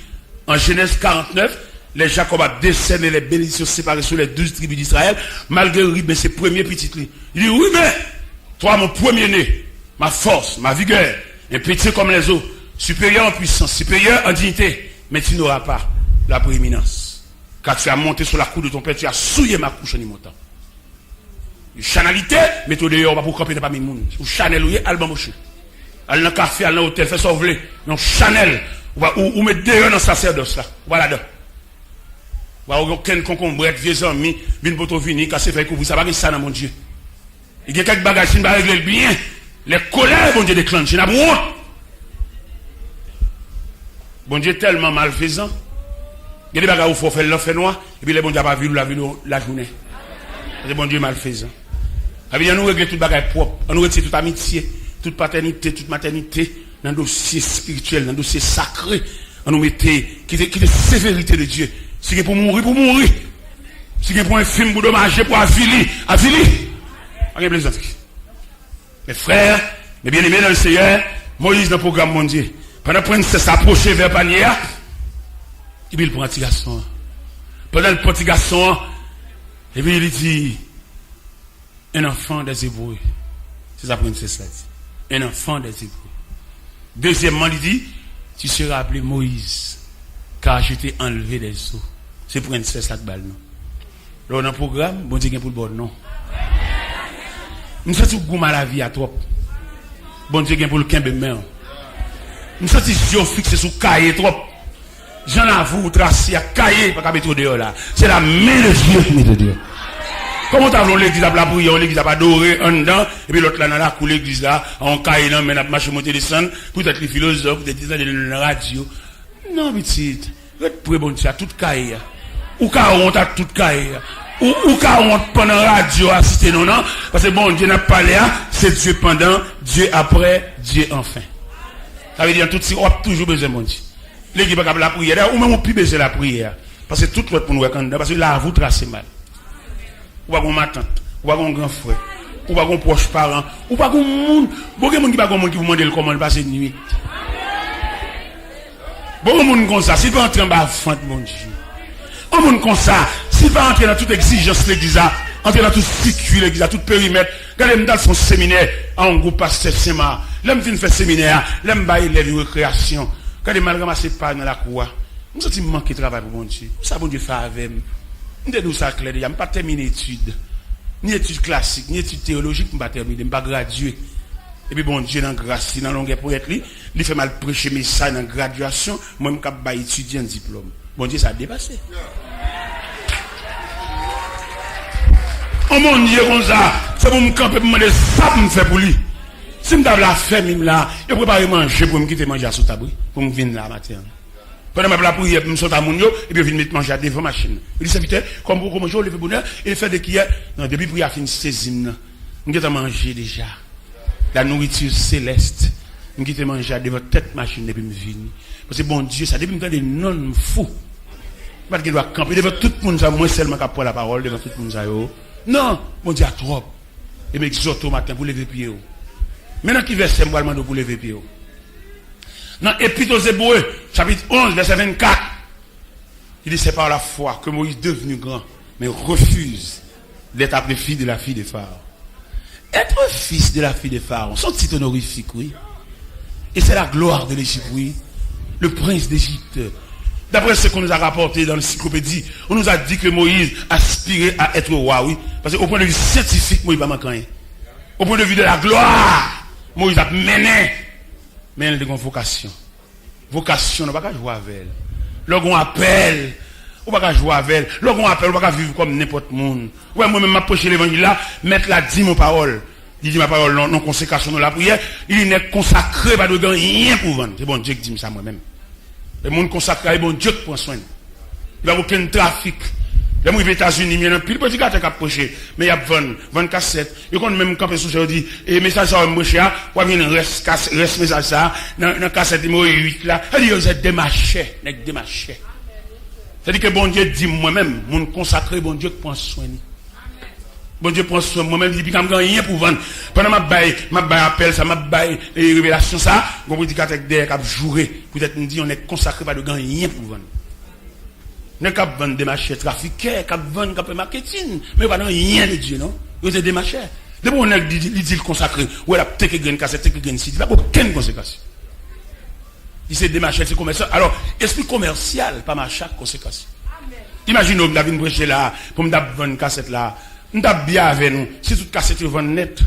En Genèse 49, les Jacob a décerné les bénédictions séparées sur les 12 tribus d'Israël, malgré mais ses premiers petits lits. Il dit, oui, mais, toi, mon premier-né, ma force, ma vigueur, un petit comme les autres, supérieur en puissance, supérieur en dignité, mais tu n'auras pas la prééminence. Car tu as monté sur la cour de ton père, tu as souillé ma couche en y montant. Chanalité, méthode dehors, pas pour camper, pas mes moun. Ou Chanel, ou Alban Mouché. Allez dans le café, allez dans l'hôtel, faites ça, vous voulez. Non, Chanel, ou mettez dehors dans sacerdoce là. Voilà, là. Ou aucun concombrette, vieux amis, vin poto vini, cassé fait couvrir, ça va ça dans mon Dieu. Il y a quelques bagages qui ne va régler bien. Les colères, bon Dieu déclenche, il y a honte. Bon Dieu tellement malfaisant. Il y a des bagages où il faut faire l'enfer noir, et puis les bon Dieu n'a pas vu la journée. C'est bon Dieu malfaisant. On nous règle tout bagage propre, on nous retire toute amitié, toute paternité, toute maternité, dans le dossier spirituel, dans le dossier sacré, on nous mettait qui est sévérité de Dieu. Si c'est pour mourir, pour mourir. Si c'est pour un film, pour dommager, pour avilir. Rien plaisant. Mes frères, mes bien-aimés dans le Seigneur, Moïse dans le programme mon Dieu. Pendant que princesse s'approcher vers Panier, il prend un petit garçon. Pendant le petit garçon, et puis il dit, un enfant des Hébreux. C'est ça princesse là dit. Un enfant des Hébreux. Deuxièmement, il dit, tu seras appelé Moïse, car je t'ai enlevé des eaux. C'est princesse là de balle, non. Là, dans le programme, bon Dieu, pour le bon, non. Nous sommes tous goût à la vie à trop. Bon Dieu, pour le quimbe main. Nous sommes tous yeux fixés sur cahier trop. J'en avoue, tracé à cahier, pas qu'à mettre dehors là. C'est la main de Dieu qui met dehors. Comment t'as vu l'église à la prière, l'église à pas doré, en dedans, et puis l'autre là, dans la cour, l'église là, en cahier, là, mais n'a pas marché, monter, descendre, peut-être les philosophes, peut-être des radio. Non, petite. Pour bon Dieu, à toute cahier. Ou qu'à honte à toute cahier. Ou qu'à honte pendant radio, assister non, non. Parce que bon Dieu n'a pas parlé, c'est Dieu pendant, Dieu après, Dieu enfin. Ça veut dire, tout ça, on a toujours besoin de mon Dieu. L'église va la prière, ou même on peut besoin la prière. Parce que tout le monde pour nous reconnaître, parce que là, vous tracez mal. Ou pas ma tante, ou pas un grand frère, ou pas un proche parent, ou pas un monde, beaucoup de monde qui pas qui vous demande comment il passe une nuit. Beaucoup de monde comme ça, s'il pas entrer en bas fente mon Dieu. Un monde comme ça, s'il pas entrer dans toute exigence l'église, entrer dans toute circuit l'église, tout périmètre, regardez dans son séminaire, en groupe pasteur Sema, l'aime fin faire séminaire, l'aime bailler les récréation, regardez mal ramasser pas dans la cour. Nous sommes manqué de travail pour mon Dieu. Ça bon Dieu fait avec moi. Je ne sais pas clair, je n'ai pas terminé l'étude. Ni études classiques, ni études théologiques, je n'ai pas terminé, je n'ai pas gradué. Et puis bon Dieu, dans la grâce, dans la longueur pour être lui, il fait mal prêcher mes ça dans la graduation, moi je ne suis étudier un diplôme. Bon Dieu, ça a dépassé. Oh mon Dieu, comme ça, c'est pour me camper, pour me demander ça pour me faire pour lui. Si je me la faire, même là, je prépare manger pour me quitter manger à Sotabri, pour me venir là matin. Pendant ma prière, je me saute à mon yo, et puis je viens manger à devant machine. Il dit, serviteur, comme pour manger, le fait bonheur, il fait de qui est, non, depuis que a fini saisine, je vais manger déjà. La nourriture céleste. Je vais manger devant tête machine depuis que je viens. Parce que bon Dieu, ça depuis que je non fou. Parce qu'il doit camper devant tout le monde, moi seulement qui prend la parole devant tout le monde. Non, bon Dieu a trop. Et m'exhorte au matin pour lever pied. Maintenant, qui verset moi demander pour lever pied? Dans Épître aux Hébreux, chapitre 11, verset 24, il dit c'est par la foi que Moïse devenu grand, mais refuse d'être appelé fils de la fille de Pharaon. Être fils de la fille de Pharaon, son titre honorifique, oui. Et c'est la gloire de l'Égypte, oui. Le prince d'Égypte. D'après ce qu'on nous a rapporté dans l'encyclopédie, on nous a dit que Moïse aspirait à être roi, oui. Parce qu'au point de vue scientifique, Moïse n'a pas manqué. Au point de vue de la gloire, Moïse a mené. Mais elle a une vocation. Vocation, on ne va pas jouer avec elle. Lorsqu'on appelle, on ne va pas jouer avec elle. Lorsqu'on appelle, on ne va pas vivre comme n'importe qui. Ouais, moi-même, m'approcher l'évangile là, mettre la 10 mon parole. Il dit ma parole, non consécration, non la prière. Il n'est consacré, pas de rien pour vendre. C'est bon Dieu qui dit ça moi-même. Le monde consacré, bon Dieu qui prend soin. Il n'y a aucun trafic. Les gens aux États-Unis, il y a un pile petit gars qui a approché, mais il y a 20 cassettes. Il y a même campé sur dit, et message ça, moi, cher, ou bien reste message ça, dans cassette numéro 8 là, il dit, vous êtes démarché, démarché. C'est-à-dire que bon Dieu dit moi-même, mon consacré, bon Dieu qui prend soin. Bon Dieu prend soin, moi-même, il dit, quand rien pour vendre. Pendant ma baille appel, ça, ma baille, révélation ça, bon prédicateur derrière, qui a joué, peut-être nous dit, on est consacré par de rien pour vendre. Ne cap vendre des marchés trafiqués, cap vendre cap marketing, mais pas rien de Dieu non. Ils étaient des marchés. De bon on a dit le consacré, ou la teke gagne cassette, teke gagne site, pas aucune conséquence. Il s'est démarché, c'est commercial. Alors, esprit commercial, pas ma chaque conséquence. Imaginez, on a vu prêcher là, pour me vendre une cassette là. On a bien avec nous. Si toute cassette est vendue net.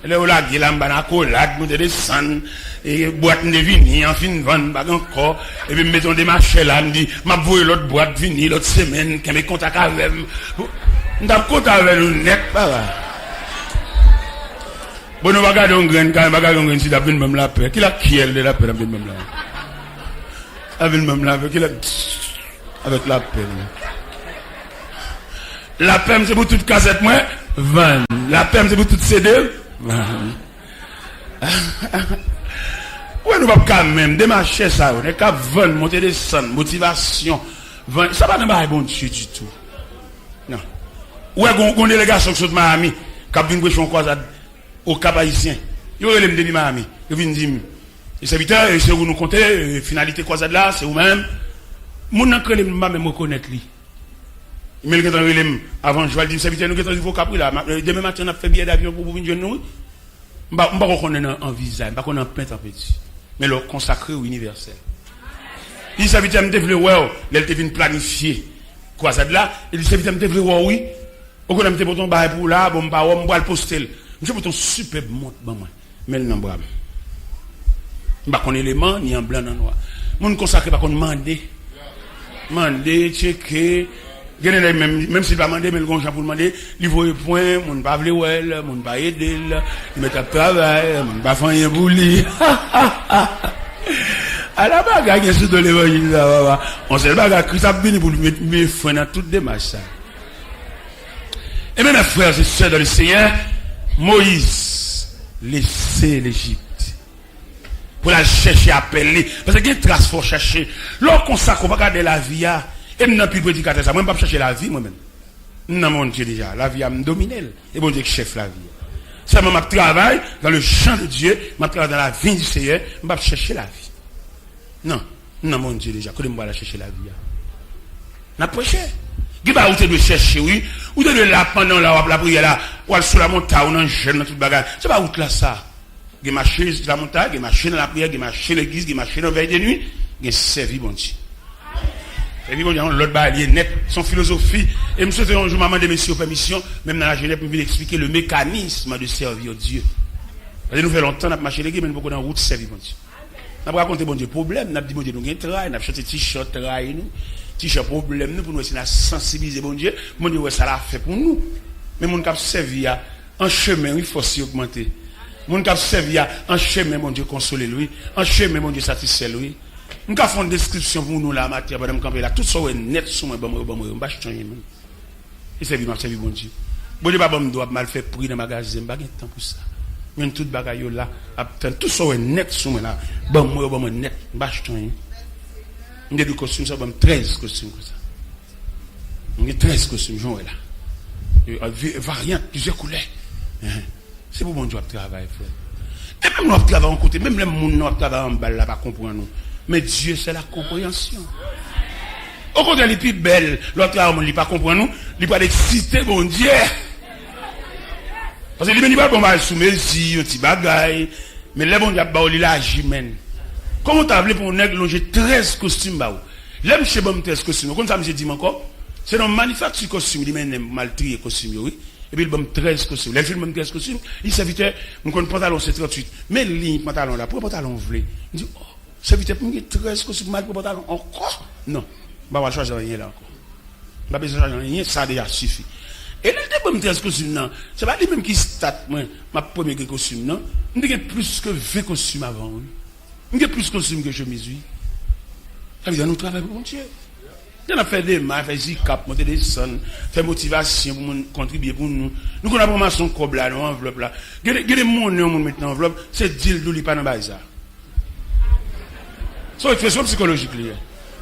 Là, on a dit, là, on a collade, on a des sangs, et boîte de vinyle, en fin de vendre, encore. Et puis, mettons des marchés là, on dit, m'a voué l'autre boîte vinyle, l'autre semaine, qui me contact avec. On a contact avec nous net, pas là. Bon, nous regardons un grain, quand nous regardons un grain, si tu as vu même la paix. Qui a qui est de la paix, avec même la paix? Avec même la paix, qui a avec la paix. La paix, c'est pour toute cassette, moi, 20. La paix, c'est pour toute CD, 20. Ouais, nous pas quand même démarcher ça, on est qu'à 20, monter des sons, motivation, 20. Ça va pas bon Dieu du tout. Non. Ouais, on délégation sur Miami, qui a vu une croisade au Cap Haïtien. Ils ont relève de Miami. Ils viennent dire, les serviteurs, c'est où nous comptez, finalité croisade là, c'est vous-même. Mon n'a que les même reconnaître lui. Mais le relève avant, je vais dire, serviteur, nous avons dit, faut capri là. Demain matin, on a fait billet d'avion pour venir nous. On ne va pas reconnaître en visage, on ne va pas reconnaître en peint en petit. Mais le consacré au universel. Il serviteur me développe, ouais, il te vient planifier. Croisade là, et le serviteur me développe, oui. Au qu'on a mis pour ton bail pour là, bon, bah, on va le poster. Je pour ton superbe montre, bon, moi. Mais le nom bras. Pas qu'on élément, ni en blanc, ni en noir. Mon consacré, pas qu'on demande. Demander, checker. Même s'il va demander, mais le grand pour demander, il voit les points, mon ne pas vle well, mon ne pas aider, il met à travail, mon ne pas faire un bouli. À la bagarre, il y a sous de l'évangile, là, on sait le bagarre, Christ a béni pour lui mettre mes frères dans toutes les démarches. Et mes frères et sœurs dans le Seigneur, Moïse laissait l'Égypte. Pour la chercher, appeler. Parce qu'il y a une trace pour chercher. Lorsqu'on s'accroche, on va regarder la vie, et je n'ai plus prédicateur ça. Moi, je ne vais pas chercher la vie, moi-même. Non, mon Dieu, déjà. La vie a me dominé. Et bon Dieu, chef la vie. Ça, moi, je travaille dans le champ de Dieu. Je travaille dans la vie du Seigneur. Je ne vais pas chercher la vie. Non. Non, mon Dieu, déjà. Quand je vais chercher la vie. On a prêché. Qui va où tu dois chercher, oui? Ou tu dois là pendant la prière là, ou aller sur la montagne, ou dans le jeune, dans toute bagarre. C'est pas où là ça? Il y a marché sur la montagne, il y a marché dans la prière, il y a marché dans l'église, il y a marché dans la veille de nuit, il y a servi bon Dieu. Servi bon Dieu, l'autre bail, il est net, son philosophie. Et je souhaite un jour, maman de messieurs, permission, même dans la Genève, pour venir expliquer le mécanisme de servir Dieu. Parce que nous faisons longtemps, nous avons marché l'église, mais nous avons dans la route servir bon Dieu. Nous avons raconté bon Dieu problème, nous avons dit bon Dieu, nous avons travail, nous avons chanté t-shirt, travail, nous. T-shirt problème, nous, pour nous essayer de sensibiliser bon Dieu. Bon Dieu, ça l'a fait pour nous. Mais mon cap servir en chemin, il faut s'y augmenter. Mon cap servir en chemin, mon Dieu, consoler lui. En chemin, mon Dieu, satisfaire lui. Nous avons fait une description pour nous là, matière, madame Campé, là, tout ça est net sur moi, bon, bah, je change même. Et servir, m'a servi, bon Dieu. Bon Dieu, pas doit mal faire prix dans le magasin, pas de temps pour ça. Mais tout bagaille là, tout ça est net sur moi là, bon, net, bah, je change. On a des costumes, ça, 13 costumes comme ça. On a 13 costumes, j'en ai là. Variantes, plusieurs couleurs. C'est pour mon Dieu de travail, frère. Et même notre travail en côté, même les gens qui travaillent en bas là, pas comprendre nous. Mais Dieu, c'est la compréhension. Au contraire, les plus belles, l'autre travail, on ne pas comprendre nous, il pas exciter mon Dieu. Parce que il va pas mal sous mes yeux, un petit bagaille. Mais les bons dieux, il a agi, men. Comment tu as appelé pour un nègre longer 13 costumes bah ou? L'aime chez bon 13 costumes. Comme ça me dit encore, c'est dans manufacture costume, il mène mal trié costume oui. Et puis il bon 13 costumes. Les films 13 costumes, il serviteur, mon pantalon c'est 38. Mais ligne pantalon là, pour pantalon vlé. Il dit oh, serviteur pour 13 costumes mal pour pantalon encore. Non. Bah on va changer rien là encore. Pas besoin de changer rien, ça déjà suffit. Et là, il y a 13 costumes, non. C'est pas lui même qui start, moi, ma première costume, non. Il y a plus que 20 costumes avant. Oui. Il y a plus de costumes que chemise, oui. Ça veut dire nous travaillons pour mon Dieu. On a fait des mains, fait zikap, monter des sons, fait motivation pour contribuer pour nous. Nous qu'on a vraiment son cob là, dans l'enveloppe là. Il y a des monnaies on met dans l'enveloppe, c'est deal d'où il pas dans ça. C'est une expression psychologique.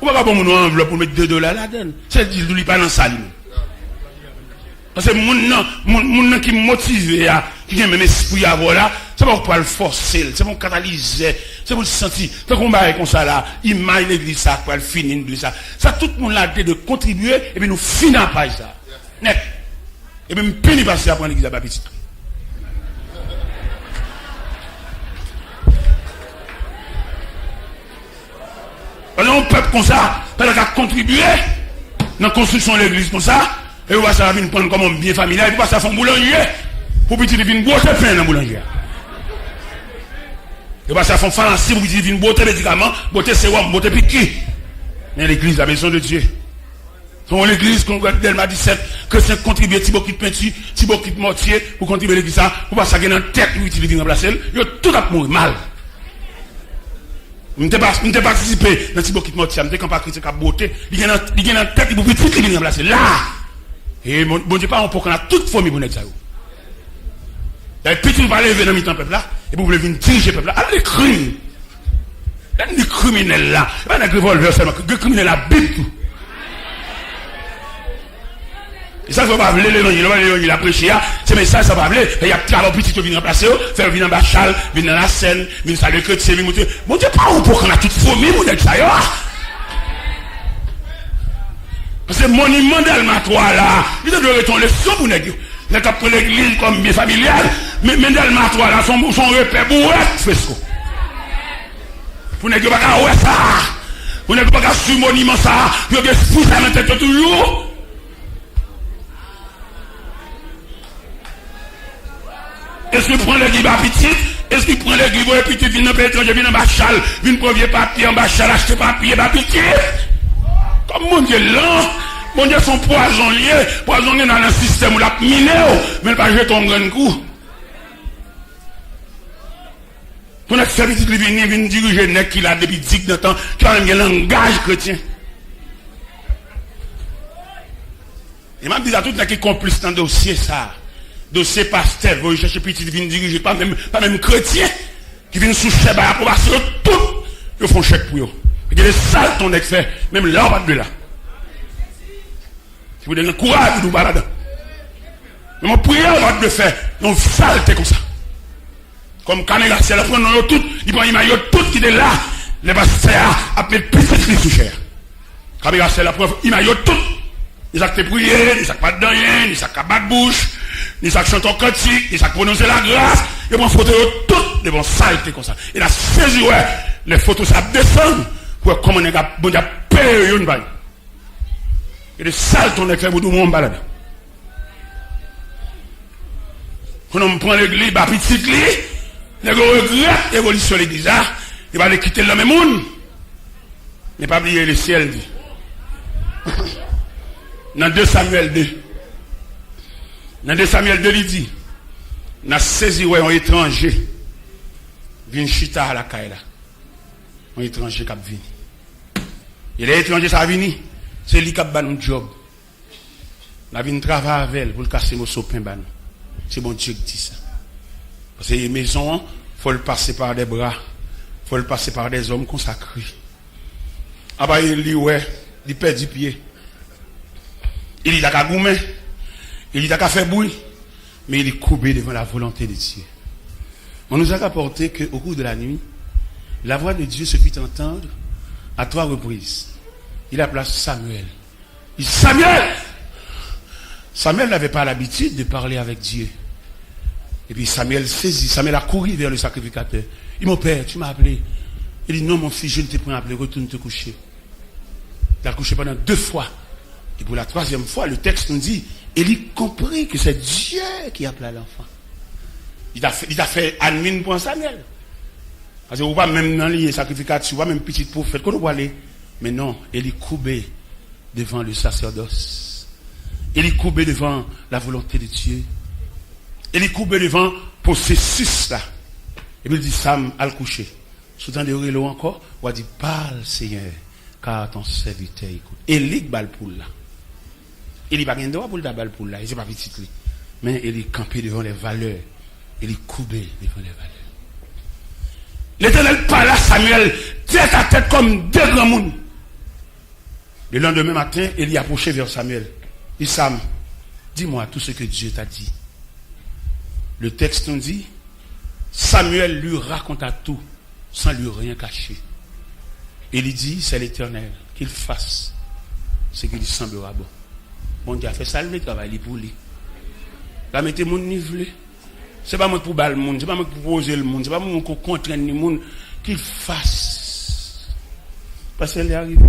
On va pas bon mon enveloppe pour mettre $2 là-dedans. C'est deal d'où il pas dans ça. Parce que mon qui motive, qui a même esprit à voir là, C'est pour le forcer, c'est pour catalyser, c'est pour le sentir. Tant qu'on va comme ça là, imagine l'église ça, pour le finir l'église ça. Ça, tout le monde a de contribuer, et puis nous finissons par ça. Net. Et puis, nous pénis passer à prendre l'église à Baptiste. Parce qu'on peuple comme ça, parce qu'on a contribué dans la construction de l'église comme ça, et on va ça venir prendre comme un bien familial, et puis ça fait un boulanger, pour petit venir boire pain dans le boulanger. Et puis ça fait un pharmacie pour petit venir boire médicaments, boire sérum, boire piquet. Mais l'église, la maison de Dieu. Dans l'église, qu'on regarde Delma 17, que c'est contribuer petit bouquet de peinture, petit bouquet de mortier, pour contribuer l'église ça, pour pas ça dans la tête, pour petit venir remplacer, il y a tout à mourir mal. Je n'ai pas participé dans ce qui mortier, je n'ai pas critiqué la beauté, il y a une tête pour petit qui vient remplacer. Là! Et bon Dieu, pas pour qu'on a toute famille pour nous ça. Et puis tu vas lever dans le peuple là, et vous voulez venir diriger le peuple là. Alors les crimes, les criminels là, pas un revolver seulement, les criminels là, bip tout. Et ça, ça va pas l'évangile, il a prêché, c'est mais ça va pas il y a travail petit qui vient remplacer, faire venir en Bachal, venir dans la scène, venir saluer que c'est venir. Bon Dieu, pas pour qu'on a toute famille pour nous ça. Parce que monument d'Almatoire là, il doit retourner le son pour nous. Il a pris l'église comme bien familial, mais d'Almatoire là, son repère bourrette, fresco. Pour ne pas ouais ça. Pour ne pas sur monument ça, il y a des fous à la tête toujours. Est-ce qu'il prend l'église à petit? Est-ce qu'il prend l'église à petit? Vient dans l'étranger, vient dans Bachal, vient premier papier en Bachal, acheter papier à petit? Comme mon Dieu là, mon Dieu son poisonnier dans le système où la miné, mais pas jeter ton grand coup. Pour notre service de venir diriger le nec qui a depuis 10 ans, qui a un langage chrétien. Et m'a dit à tout le monde qui est complice dans le dossier ça. Dossier pasteur, vous cherchez petit qui vient diriger, pas même chrétien, qui vient sous chèque à approbation, tout, ils font chèque pour eux. Il y a des salles ton ex fait, même là, on va de là. Si vous donnez le courage, vous nous baladez. Mais mon prière, on va de faire, on saleté comme ça. Comme Caméra, c'est la prendre dans tout, il prend l'image tout qui est là, les pasteurs appellent petit sous cher. Caméra, c'est la preuve, image tout. Ils actent prier, ils actent pas de rien, ils actent pas de bouche. Ni ça chante en cantique, ni ça prononce la grâce, et bon photo toutes des bons saletés comme ça. Et la saisi ouais, les photos ça descend pour comment on a bon Dieu payer une balle. Et des sales ton éclair pour tout le monde balade. Quand on prend l'église, bah petit lit, les gars regrettent l'évolution de l'église, il va les quitter le même monde. Mais pas oublier le ciel dit. Dans 2 Samuel 2. Dans 2 Samuel 2, il dit, on a saisi un étranger, vient chita à la caille là. Un étranger qui a venu. Et l'étranger ça a venu, c'est lui qui a ban un job. On a venu travailler avec elle pour le casser mon sopin ban. C'est bon Dieu qui dit ça. Parce que les maisons, il faut le passer par des bras, il faut le passer par des hommes consacrés. Ah bah il dit ouais, il perd du pied. Il dit qu'à goumer. Il n'a qu'à faire bruit, mais il est courbé devant la volonté de Dieu. On nous a rapporté qu'au cours de la nuit, la voix de Dieu se fit entendre à 3 reprises. Il appela Samuel. Il dit Samuel! Samuel n'avait pas l'habitude de parler avec Dieu. Et puis Samuel saisit, Samuel a couru vers le sacrificateur. Il dit mon père, tu m'as appelé. Il dit non mon fils, je ne t'ai pas appelé, retourne te coucher. Il a couché pendant 2 fois. Et pour la 3e fois, le texte nous dit Élie comprit que c'est Dieu qui a appelé l'enfant. Il a fait admin pour Samuel. Parce que vous ne pouvez pas même dans les sacrificateurs, vous ne pouvez pas même petit prophète, qu'on doit aller. Mais non, Élie courbé devant le sacerdoce. Élie courbé devant la volonté de Dieu. Élie courbé devant le processus là. Et puis il dit Sam, à le coucher. Soudain de relou encore, on va dire parle Seigneur, car ton serviteur écoute. Élie bal pour là. Il n'est pas de droit pour le balle pour là, il n'est pas petit. Mais il est campé devant les valeurs. Il est courbé devant les valeurs. L'Éternel parle à Samuel, tête à tête comme 2 grands mondes. Le lendemain matin, il y approché vers Samuel. Il dit Sam, dis-moi tout ce que Dieu t'a dit. Le texte nous dit, Samuel lui raconta tout, sans lui rien cacher. Et il dit, c'est l'Éternel, qu'il fasse ce qui lui semblera bon. Bon Dieu a fait ça, le travail pour lui. La mettez mon niveau. C'est pas moi pour baller le monde, c'est pas moi pour poser le monde, c'est pas moi pour contraindre le monde, qu'il fasse. Parce qu'elle est arrivée.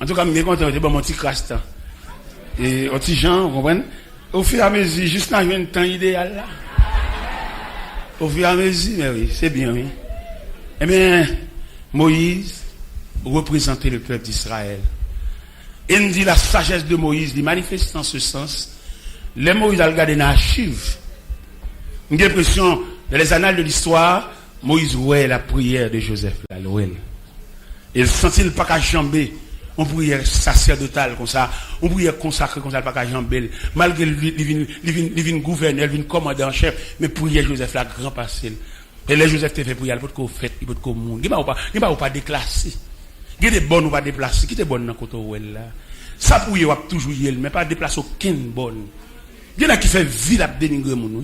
En tout cas, je suis content de mon petit crasse. Et au petit Jean, vous comprenez? Au fur et à mesure, juste dans un temps idéal là. Au fur et à mesure, mais oui, c'est bien, oui. Eh bien, Moïse représentait le peuple d'Israël. Et il dit la sagesse de Moïse, il manifeste en ce sens. Les Moïse a regardé dans l'archive. J'ai l'impression, dans les annales de l'histoire, Moïse voyait la prière de Joseph. Là, il sentit le pas qu'à jamber. On prière sacerdotale comme ça, on prière consacrée comme ça, pas qu'à jamber. Malgré il vient gouverneur, il vient commandant en chef, mais prière Joseph là, grand passé. Et les Joseph te fait prier, il peut te faire, il peut te monde. Il ne va pas déclasser. Il y a des bonnes ou pas déplacer. Qui est bonne dans le côté là? Ça pour y avoir toujours y mais pas déplacer aucune bonne. Il y en a qui fait ville à dénigrer mon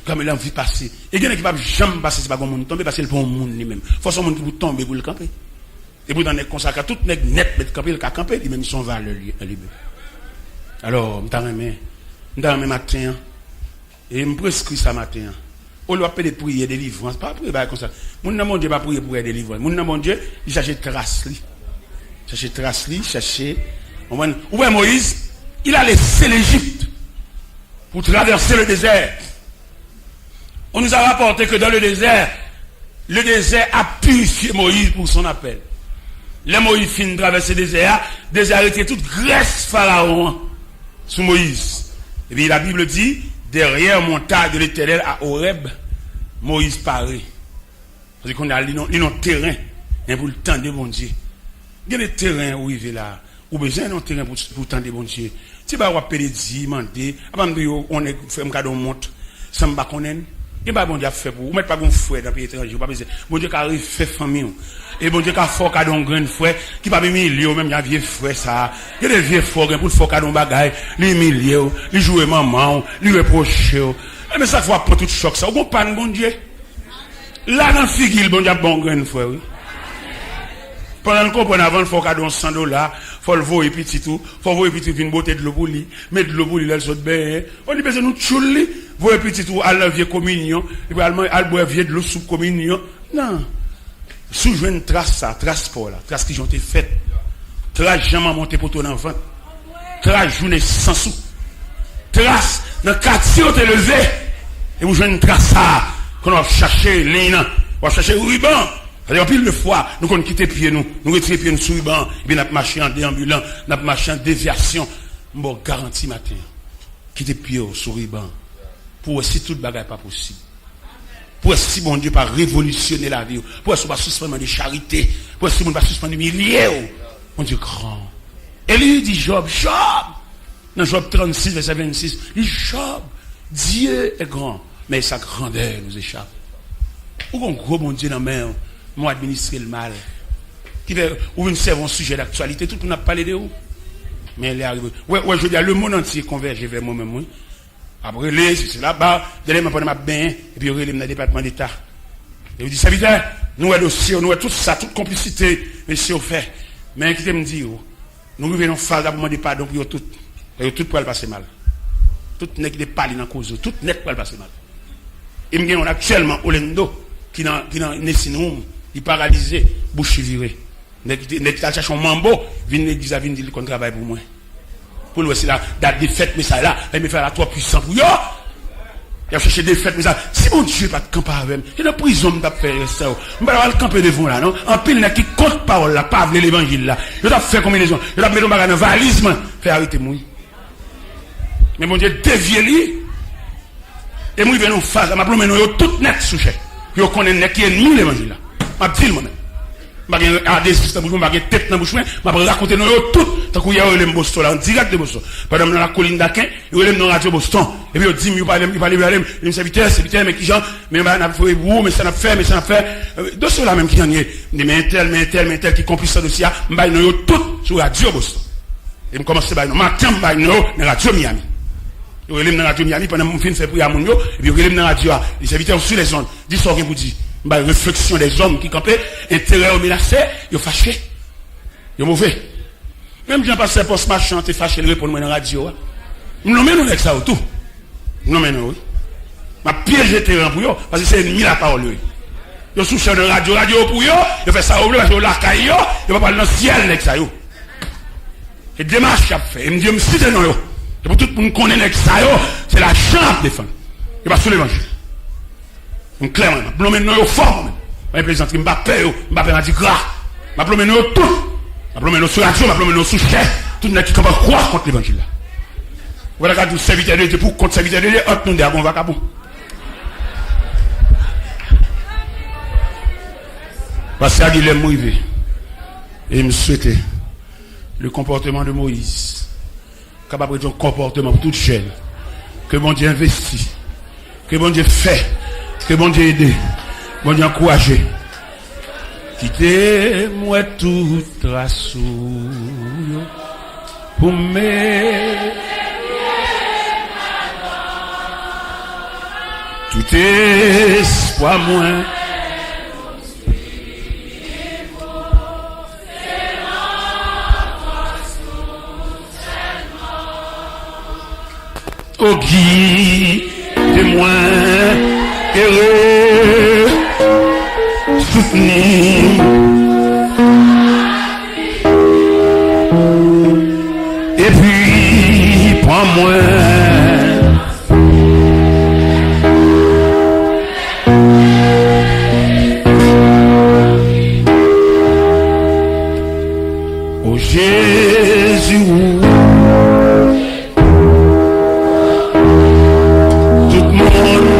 comme il a envie de passer. Et il y en a qui ne va jamais passer, c'est pas comme monde tomber parce que c'est le bon monde lui-même. Faut son monde qui vous tomber pour le camper. Et vous dans les consacrés tout net mettre camper le camper, lui même son valeur lui-même. Alors, m'ta matin et me prescrit ça matin. On doit appeler prier délivrance, pas prier comme ça. Mon Dieu pas prier pour délivrance. Mon Dieu, il cherche trace li. Chercher. Ouais, Moïse, il a laissé l'Égypte pour traverser le désert. On nous a rapporté que dans le désert a purifié Moïse pour son appel. Les Moïse finit de traverser le désert était toute graisse pharaon sous Moïse. Et puis la Bible dit, derrière montagne de l'Éternel à Horeb, Moïse paraît. Parce qu'on a un terrain pour le temps de bon Dieu. Il y a des terrains où il est là. Ou besoin d'un terrain pour le temps de bon Dieu. Si vous avez pédé, mandé, on est fait un cadeau monte, ça me bat qu'on aime. Il n'y a pas bon Dieu fait pour vous. Vous mettez pas bon frère dans le pays étranger. Bon Dieu qui arrive fait famille. Et bon Dieu qui a fort cadeau un grand frère, qui pas milieu, même il y a vieux frère ça. Il y a des vieux frères pour le fort cadeau bagaille, lui milieu, lui jouer maman, lui reprocher. Mais ça faut pas tout choc ça. Vous comprenez bon Dieu? Là dans figure bon Dieu bon grand frère. Pendant le comprendre avant, il faut cadeau $100, faut le voir et petit tout, faut voir petit une beauté de l'eau pour lui, mettre de l'eau pour lui, là, le bain. On dit, besoin de nous tchouli, voir petit tout, à la vieille communion, et puis à boire vieille de l'eau sous communion. Non. Sous une trace pour là, trace qui ont été faites. Trace jamais monté pour ton enfant. Trace journée sans sous. Trace dans le quartier où t'es levé. Et vous jouez une trace ça, qu'on va chercher l'un, on va chercher le ruban. Alors, pile de fois, nous qu'on quitte pieds, nous retirons pieds nous sous le banc, et puis nous marchons en déambulant, nous marchons en déviation. Bon, garantie matin, quitter pieds sous le banc, pour si tout le bagage n'est pas possible. Pour si bon Dieu pas révolutionner la vie, pour si pas suspendre de charité, pour si bon pas suspendre de milliers, mon Dieu grand. Et lui dit Job, dans Job 36, verset 26, il dit Job, Dieu est grand, mais sa grandeur nous échappe. Où un gros bon Dieu dans la mer, moi administrer le mal. Qui veut une serve un sujet d'actualité, tout le monde a parlé de où. Mais elle est arrivée. Ouais, je veux dire, le monde entier converge vers moi-même. Oui. Après, c'est là-bas, d'aller me prendre ma bain, et puis il y a le département d'État. Et vous dites, ça veut dire, nous, dossier, nous, tout ça, toute complicité, mais c'est au fait. Mais qui me dit, nous revenons faire pour demander pardon pour tout. Et tout pour le passer mal. Tout n'est que parler dans la cause, tout n'est pas le passer mal. Et nous avons actuellement Olendo, qui dans Nessinoum, il est paralysé, bouche virée. N'est pas chercher un mambo, vient l'église, vient dire qu'on travaille pour moi. Pour le c'est la date des fêtes, mais ça là, il me fait la 3 puissant pour yo. Il a cherché des fêtes, mais ça, si mon Dieu pas de camper avec moi, il y a une prison de faire ça. Je ne vais pas le camper devant là, non? En pile, qui compte parole là, pas l'évangile là. Je dois faire combinaison, je dois mettre un bagage dans valise, faire arrêter moi. Mais mon Dieu, dévier lui. Et moi, il vient nous faire, ma promène, nous tout net sujet. Yo connaît qui est nous l'évangile là. M'a dit moi-même. M'a un désir dans bouche, m'a tête dans bouche, m'a raconter nous tout tant qu'il y a le Boston là en direct de Boston. Pendant dans la colline d'Aquin, il est dans la radio Boston. Et puis il dit il parle il serviteur mais qui gens mais n'a fait mais ça n'a fait dossier là même qui en est mais tel qui complice ça dossier, m'a nous tout sur la radio Boston. Et me commencer par nous matin m'a nous dans la radio Miami. Il relève dans la radio, il pendant mon film fait prière à mon yo, et puis il relève dans la radio, les serviteurs sur les ondes. Dis ça que vous dites. Réflexion des hommes qui campaient, intérêt au menacé, ils sont fâchés. Ils sont mauvais. Même Jean-Pasteur Post Machin, t'es fâché, il répond dans la radio. Nous nommons nous avec ça ou tout. Nous nommons oui. Ma piège terrain pour eux, parce que c'est ennemi la parole. Ils sont sous de radio pour eux, ils font ça au bleu, ils ont la caillou, ils vont parler dans le ciel avec ça. Et démarche qu'il a fait, il me dit, je me cite non. Et pour tout le monde connaître avec ça, c'est la chambre défendre. Il va sur l'évangile. Clairement, je vais nous fort. Je vais plaisanter, je ne vais pas peur, je ne vais pas faire gras. Je vais nous tout. Je vais nous sur la radio, je vais nous sous chef. Tout le monde qui va croire contre l'évangile. Voilà, quand vous servitez de Dieu, pour contre serviteurs de Dieu, entre nous, on va capon. Parce que Guilhem Moïse, et il me souhaitait le comportement de Moïse, capable de un comportement pour toute chaîne, que mon Dieu investit, que mon Dieu fait, que mon Dieu aide, mon Dieu encourage. Quittez-moi toute trace pour me tout espoir moins. Au guide-moi, heureux, soutenu. Et puis, prends-moi. Oh Jésus. Tout le monde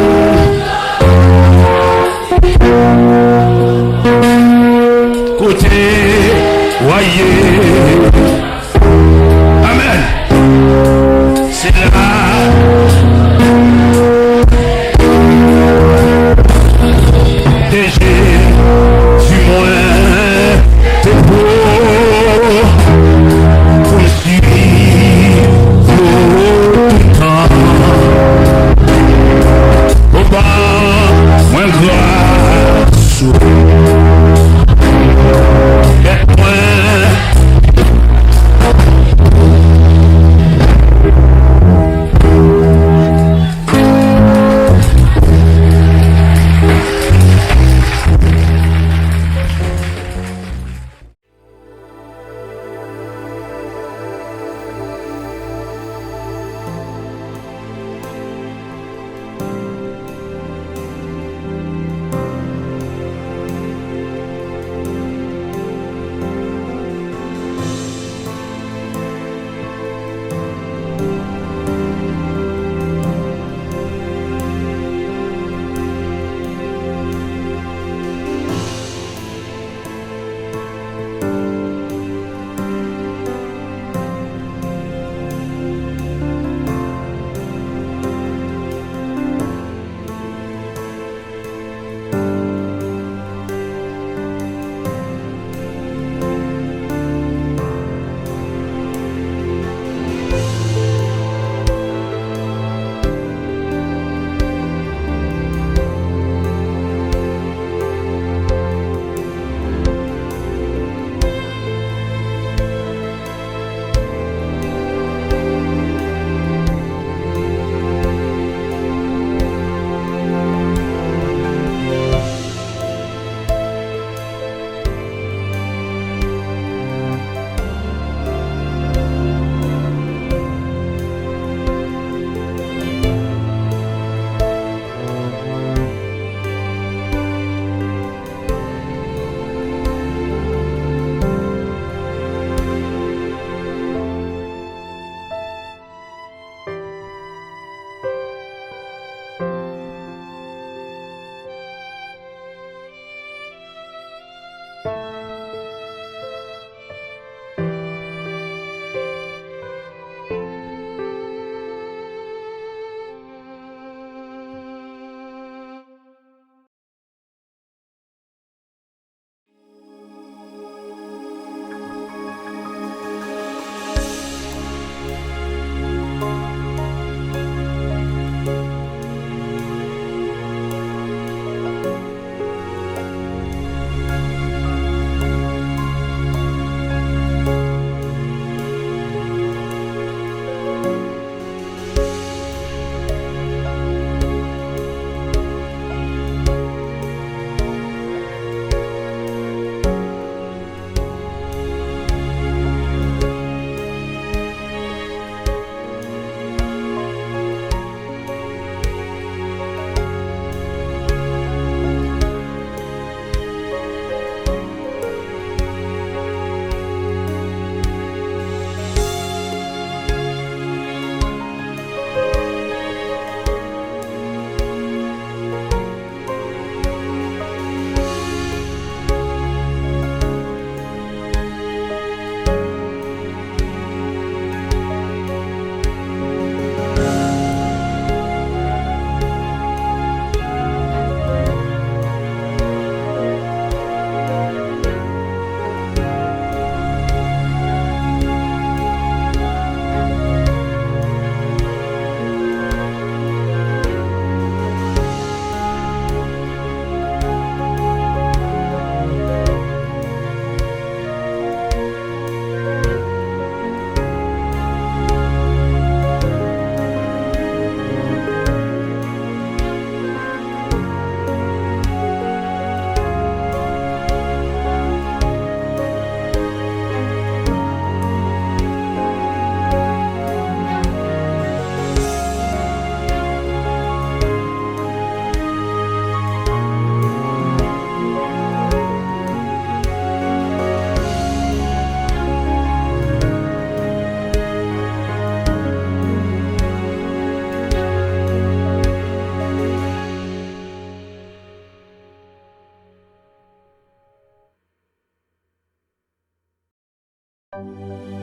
Amen.